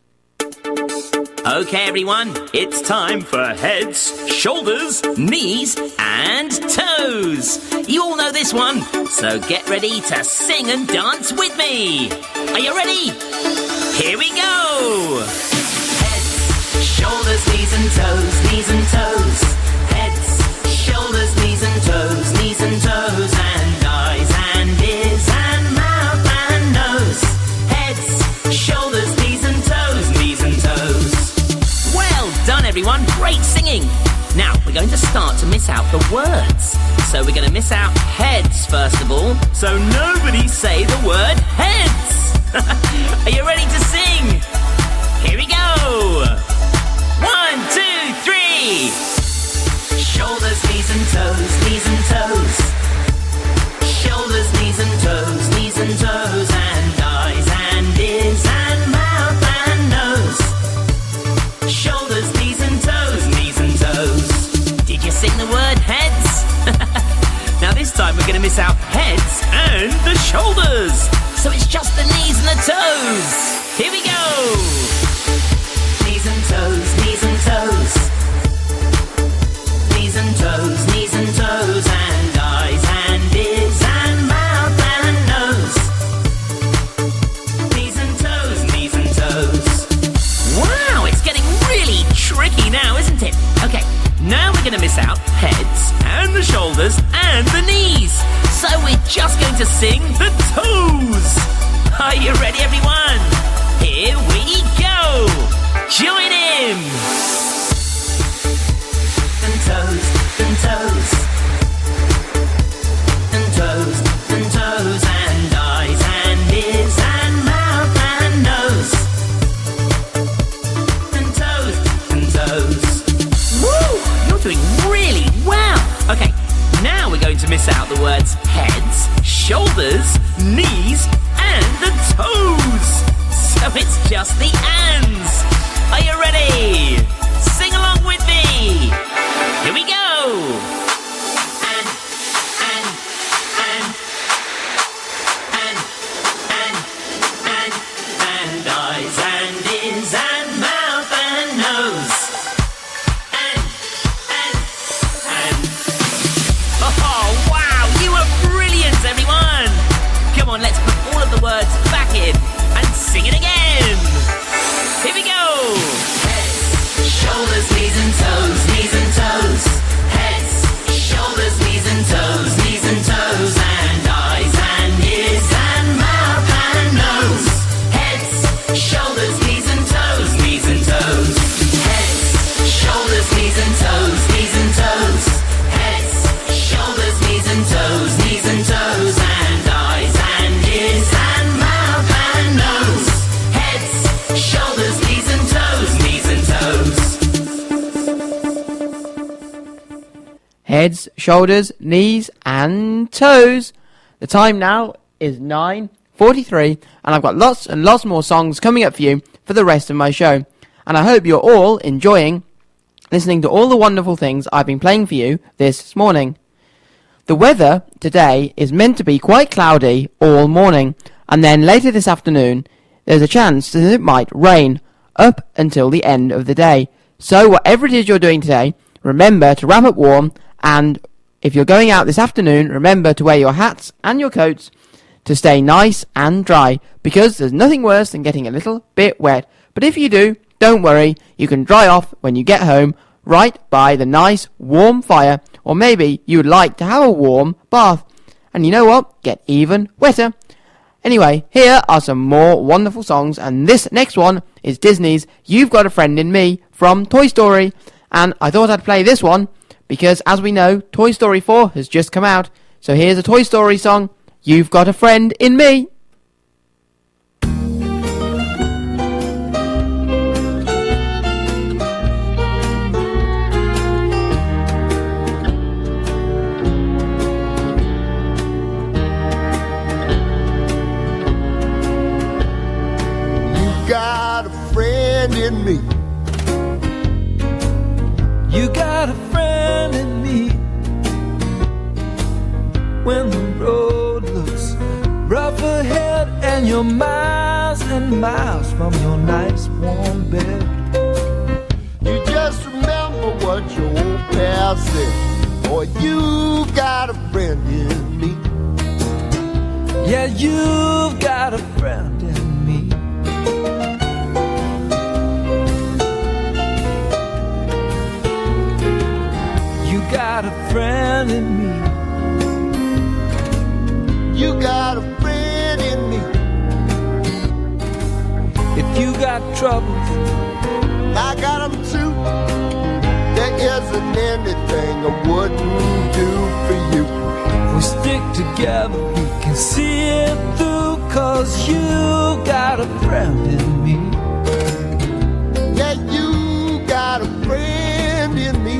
Okay, everyone, it's time for heads, shoulders, knees, and toes. You all know this one, so get ready to sing and dance with me. Are you ready? Here we go. Heads, shoulders, knees and toes, knees and toes. Heads, shoulders, knees and toes, knees and toes, and eyes and ears and mouth and nose. Heads, shoulders, knees and toes, knees and toes. Well done, everyone. Great singing. Now, we're going to start to miss out the words. So we're going to miss out heads, first of all. So nobody say the word heads. Are you ready to sing? Here we go. 1, 2, 3. Shoulders, knees and toes, knees and toes. Shoulders, knees and toes, knees and toes. And eyes and ears and mouth and nose. Shoulders, knees and toes, knees and toes. Did you sing the word heads? Now this time we're going to miss out heads and the shoulders. So it's just the knees and the toes. Here we go. Knees and toes, knees and toes. Knees and toes, knees and toes. And eyes and ears and mouth and nose. Knees and toes, knees and toes. Wow, it's getting really tricky now, isn't it? Okay, now we're going to miss out heads and the shoulders and the knees. So we're just going to sing the toes. Are you ready, everyone? Here we go. Join in. And toes, and toes. And toes, and toes. And eyes and ears and mouth and nose. And toes, and toes. Woo! You're doing really well. Okay, now we're going to miss out the words heads, shoulders, knees, and the toes. So it's just the ands. Are you ready? Sing along with me. Here we go. And eyes and ears and mouth and nose. Oh, wow, you were brilliant, everyone. Come on, let's put all of the words back in and sing it again. Here we go. Heads, shoulders, knees and toes, knees and toes. Heads, shoulders, knees and toes, knees and toes. And eyes and ears and mouth and nose. Heads, shoulders, knees and toes, knees and toes. Heads, shoulders, knees and toes, knees and toes. Heads, shoulders, knees and toes, knees and toes. And eyes and ears and mouth and nose. Heads, shoulders, knees and toes, knees and toes. Heads, shoulders, knees, and toes. The time now is 9:43, and I've got lots and lots more songs coming up for you for the rest of my show. And I hope you're all enjoying listening to all the wonderful things I've been playing for you this morning. The weather today is meant to be quite cloudy all morning, and then later this afternoon there's a chance that it might rain up until the end of the day. So whatever it is you're doing today, remember to wrap up warm, and if you're going out this afternoon, remember to wear your hats and your coats to stay nice and dry, because there's nothing worse than getting a little bit wet. But if you do, don't worry, you can dry off when you get home right by the nice warm fire, or maybe you would like to have a warm bath. And you know what? Get even wetter. Anyway, here are some more wonderful songs, and this next one is Disney's You've Got a Friend in Me from Toy Story. And I thought I'd play this one because, as we know, Toy Story 4 has just come out. So here's a Toy Story song, You've Got a Friend in Me. Got a friend in me. You got a friend in me. When the road looks rough ahead and you're miles and miles from your nice warm bed, what your old past said. Boy, you got a friend in me. Yeah, you've got a friend in me. You got a friend in me. You got a friend in me. If you got troubles, I got them too. There isn't anything I wouldn't do for you. if we stick together, we can see it through. 'Cause you got a friend in me. Yeah, you got a friend in me.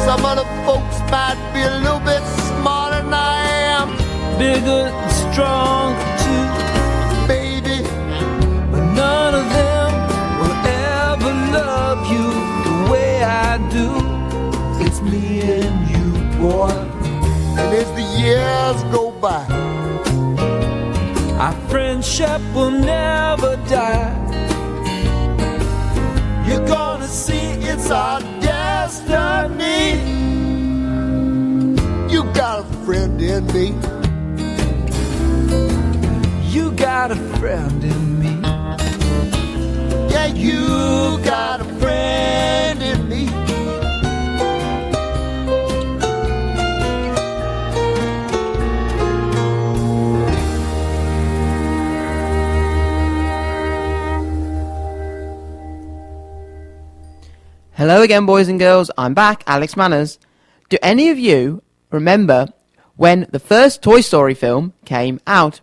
Some of the folks might be a little bit smarter than I am. Bigger and stronger too, baby. but none of them will ever love you the way I do. It's me and you, boy. And as the years go by, our friendship will never die. You're gonna see it's our destiny. you got a friend in me. You got a friend in me. Yeah, you got a friend in me. Hello again, boys and girls. I'm back, Alex Manners. Do any of you remember when the first Toy Story film came out?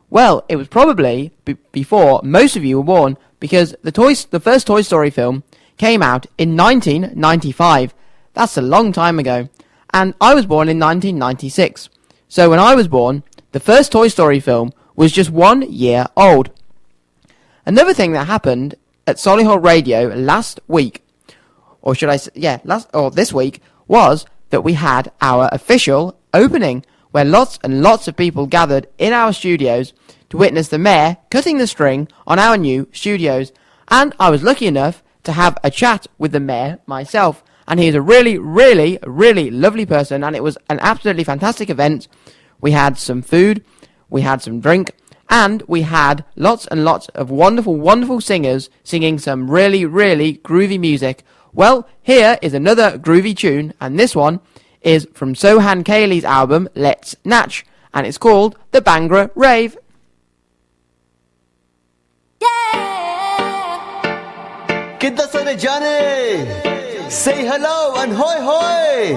Well, it was probably before most of you were born, because the first Toy Story film came out in 1995. That's a long time ago. And I was born in 1996. So when I was born, the first Toy Story film was just 1 year old. Another thing that happened at Solihull Radio last week, or should I say, this week, was that we had our official opening, where lots and lots of people gathered in our studios to witness the mayor cutting the string on our new studios. And I was lucky enough to have a chat with the mayor myself, and he's a really, really, really lovely person, and it was an absolutely fantastic event. We had some food, we had some drink, and we had lots and lots of wonderful, wonderful singers singing some really, really groovy music. Well, here is another groovy tune, and this one is from Sohan Cayley's album Let's Natch, and it's called The Bangra Rave. Kidda sare jane, say hello and hoi hoi.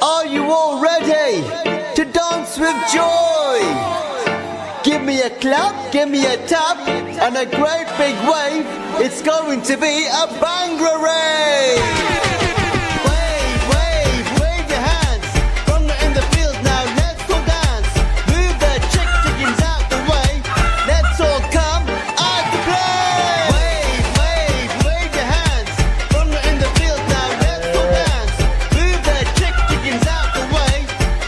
Are you all ready to dance with joy? Give me a clap, give me a tap, and a great big wave. It's going to be a Bangra rave. Wave, wave, wave your hands. Bangra in the field now, let's go dance. Move the chickens out the way. Let's all come out to play. Wave, wave, wave your hands. Bangra in the field now, let's go dance. Move the chickens out the way.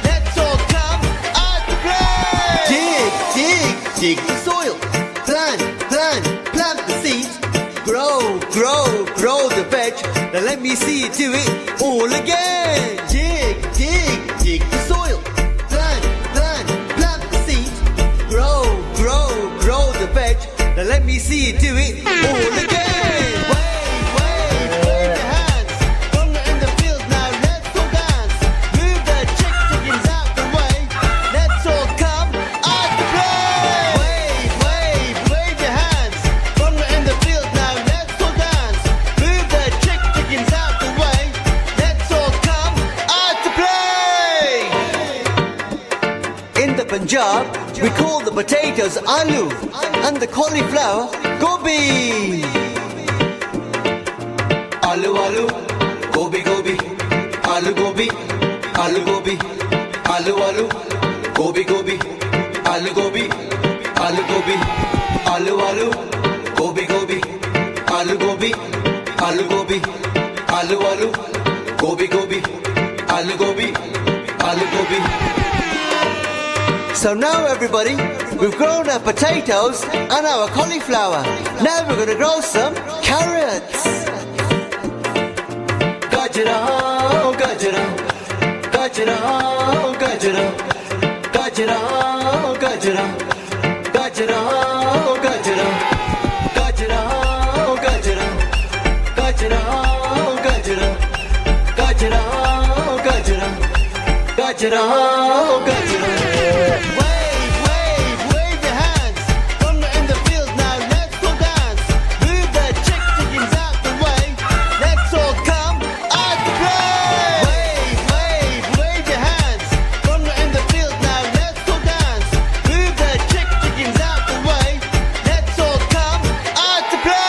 Let's all come out to play. Dig, dig, dig the soil. Plant, plant, plant the seeds. Grow, grow, grow the veg. Now let me see you do it all again. Dig, dig, dig the soil. Plant, plant, plant the seeds. Grow, grow, grow the veg. Now let me see you do it all again. Wave, wave, wave your hands. Bangra in the field now, let's go dance. Move the chickens out the way. Let's all come out to play. Wave, wave, wave your hands. Bangra in the field now, let's go dance. Move the chickens out the way. Let's all come out to play. In the Punjab, we call the potatoes aloo and the cauliflower gobi. Aloo, aloo, gobi, gobi, aloo, gobi, aloo, gobi, aloo, aloo, gobi, gobi, aloo, gobi, aloo, gobi, aloo, aloo, gobi, gobi, aloo, gobi. Aloo aloo, gobi gobi, aloo gobi, aloo gobi. So now everybody, we've grown our potatoes and our cauliflower. Now we're gonna grow some carrots. Gajra, oh gajra, gajra, oh gajra, gajra, oh gajra, gajra, oh gajra, gajra, oh gajra, gajra, oh gajra, gajra, oh gajra, gajra, oh gajra. Wave, wave, wave your hands. Thunder in the field now, let's go dance. Move the chickens out the way. Let's all come out to play. Wave, wave, wave your hands. Thunder in the field now, let's go dance. Move the chickens out the way. Let's all come out to play.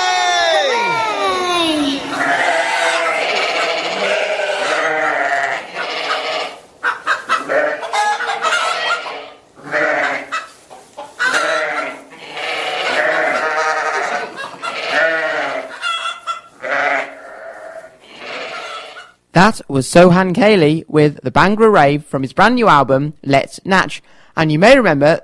That was Sohan Cayley with the Bhangra Rave from his brand new album, Let's Natch. And you may remember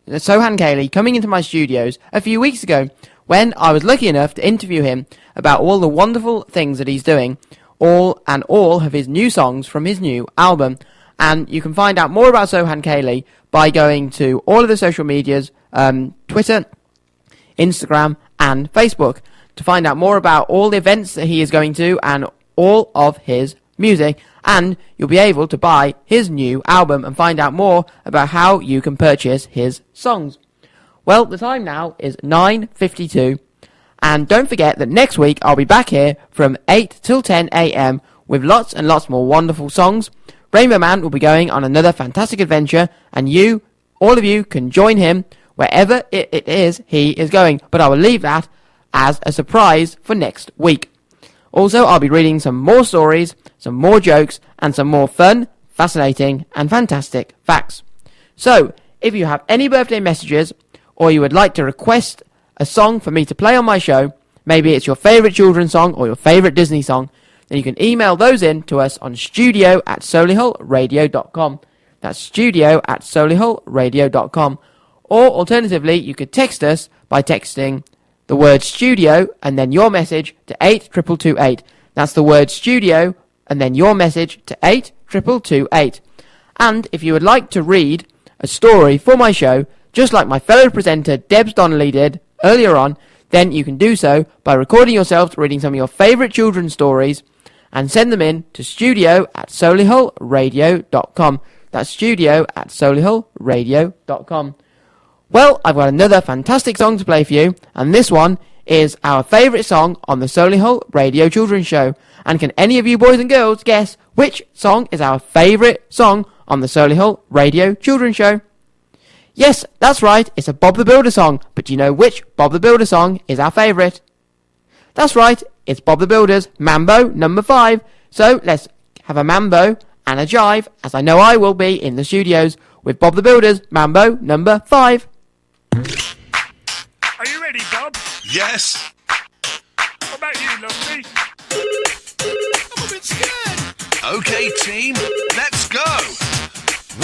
Sohan Cayley coming into my studios a few weeks ago when I was lucky enough to interview him about all the wonderful things that he's doing, all of his new songs from his new album. And you can find out more about Sohan Cayley by going to all of the social medias, Twitter, Instagram and Facebook, to find out more about all the events that he is going to and all of his music, and you'll be able to buy his new album and find out more about how you can purchase his songs. Well, the time now is 9:52, and don't forget that next week I'll be back here from 8 till 10 a.m. with lots and lots more wonderful songs. Rainbow Man will be going on another fantastic adventure, and you, all of you, can join him wherever it is he is going, but I will leave that as a surprise for next week. Also, I'll be reading some more stories, some more jokes, and some more fun, fascinating, and fantastic facts. So, if you have any birthday messages, or you would like to request a song for me to play on my show, maybe it's your favourite children's song or your favourite Disney song, then you can email those in to us on studio@solihullradio.com. That's studio@solihullradio.com. Or, alternatively, you could text us by texting the word studio and then your message to 82228. That's the word studio and then your message to 82228. And if you would like to read a story for my show, just like my fellow presenter Debs Donnelly did earlier on, then you can do so by recording yourself reading some of your favourite children's stories and send them in to studio@solihullradio.com. That's studio@solihullradio.com. Well, I've got another fantastic song to play for you, and this one is our favourite song on the Solihull Radio Children's Show. And can any of you boys and girls guess which song is our favourite song on the Solihull Radio Children's Show? Yes, that's right, it's a Bob the Builder song, but do you know which Bob the Builder song is our favourite? That's right, it's Bob the Builder's Mambo number 5. So let's have a mambo and a jive, as I know I will be in the studios with Bob the Builder's Mambo number 5. Are you ready, Bob? Yes. What about you, Lovely? I'm a bit scared. Okay, team, let's go.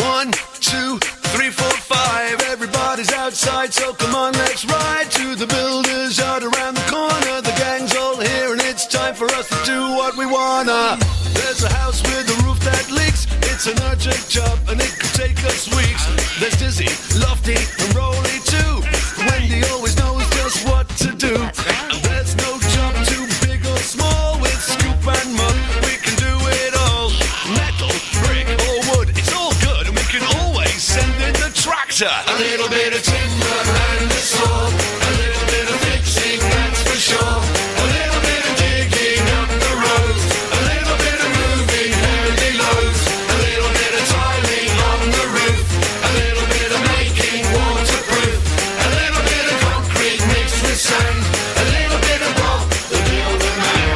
1, 2, 3, 4, 5. Everybody's outside, so come on, let's ride to the builder's yard around the corner. The gang's all here, and it's time for us to do what we wanna. There's a house with a roof that leaks. It's an urgent job, and it could take us weeks. There's Dizzy, Lofty, and Rolly too. Wendy always knows just what to do. And there's no job too big or small. With scoop and mug, we can do it all. Metal, brick, or wood, it's all good, and we can always send in the tractor. A little bit of timber and a saw. A little bit of fixing, that's for sure. A little bit of digging up the road. A little bit of moving heavy loads. A little bit of tiling on the roof. A little bit of making waterproof. A little bit of concrete mixed with sand. A little bit of Bob the Builder Man.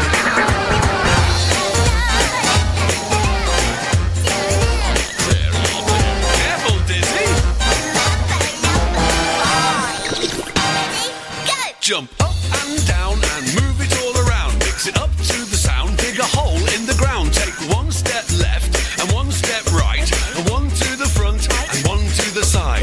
Careful, Dizzy. Jump up and down and move it all around. Mix it up to the sound. Dig a hole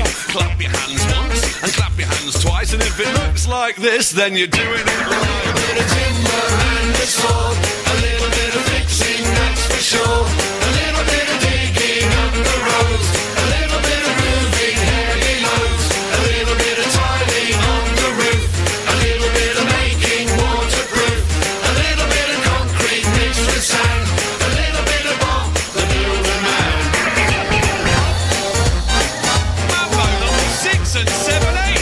off. Clap your hands once and clap your hands twice, and if it looks like this, then you're doing it right. A bit of timber and a saw, a little bit of fixing, that's for sure. A little bit of digging up the roads, a little bit of moving heavy loads, a little bit of tiling on the roof, a little bit of making waterproof, a little bit of concrete mixed with sand, a little bit of Bob the Builder Man. Mambo number 6 and 7, 8.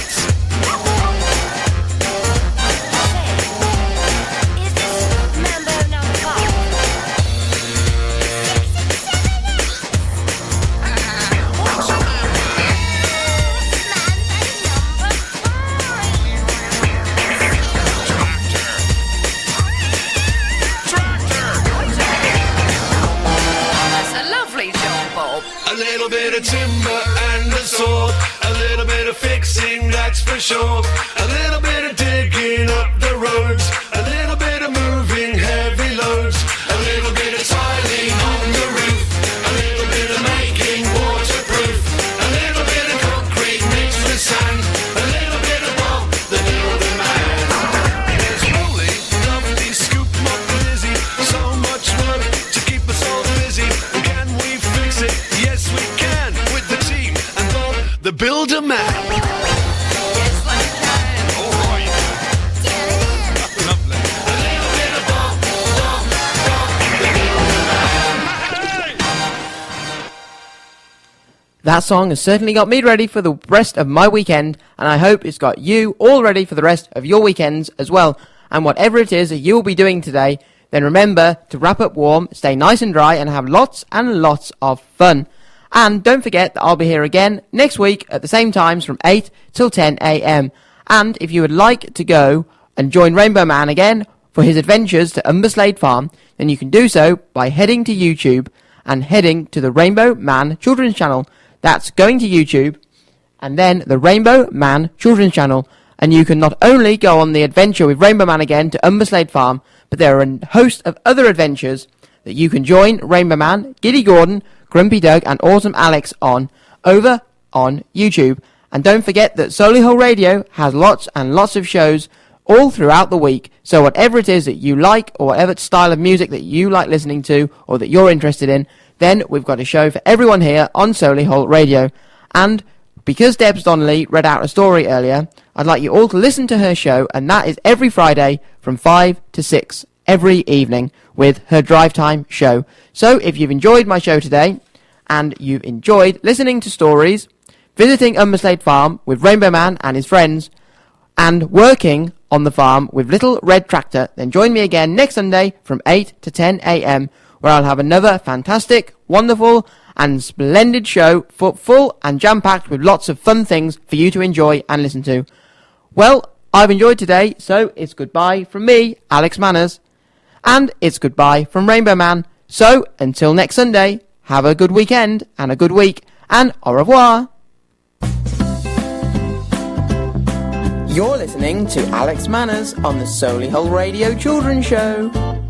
A little bit of timber and a saw, a little bit of fixing, that's for sure. A little bit of digging up the roads, a little bit of moving heavy loads, a little bit of tiling on the roof, a little bit of making waterproof, a little bit of concrete mixed with sand, a little bit of Bob the Builder Man. There's Rolly, lovely, Scoop, Mop, Lizzie, so much work to keep us all busy. Can we fix it? Yes, we can, with the team and Bob the Builder Man. Yes, we can. All right. Lovely. A little bit of Bob the Builder Man. That song has certainly got me ready for the rest of my weekend, and I hope it's got you all ready for the rest of your weekends as well. And whatever it is that you will be doing today, then remember to wrap up warm, stay nice and dry, and have lots and lots of fun. And don't forget that I'll be here again next week at the same times from 8 till 10 a.m. And if you would like to go and join Rainbow Man again for his adventures to Umberslade Farm, then you can do so by heading to YouTube and heading to the Rainbow Man Children's Channel. That's going to YouTube and then the Rainbow Man Children's Channel. And you can not only go on the adventure with Rainbow Man again to Umberslade Farm, but there are a host of other adventures that you can join Rainbow Man, Giddy Gordon, Grumpy Doug and Awesome Alex on over on YouTube. And don't forget that Solihull Radio has lots and lots of shows all throughout the week. So whatever it is that you like, or whatever style of music that you like listening to or that you're interested in, then we've got a show for everyone here on Solihull Radio. And because Debs Donnelly read out a story earlier, I'd like you all to listen to her show, and that is every Friday from 5 to 6 every evening with her Drive Time show. So if you've enjoyed my show today, and you've enjoyed listening to stories, visiting Umberslade Farm with Rainbow Man and his friends, and working on the farm with Little Red Tractor, then join me again next Sunday from 8 to 10 a.m, where I'll have another fantastic, wonderful, and splendid show full and jam-packed with lots of fun things for you to enjoy and listen to. Well, I've enjoyed today, so it's goodbye from me, Alex Manners, and it's goodbye from Rainbow Man. So, until next Sunday, have a good weekend and a good week, and au revoir. You're listening to Alex Manners on the Solihull Radio Children's Show.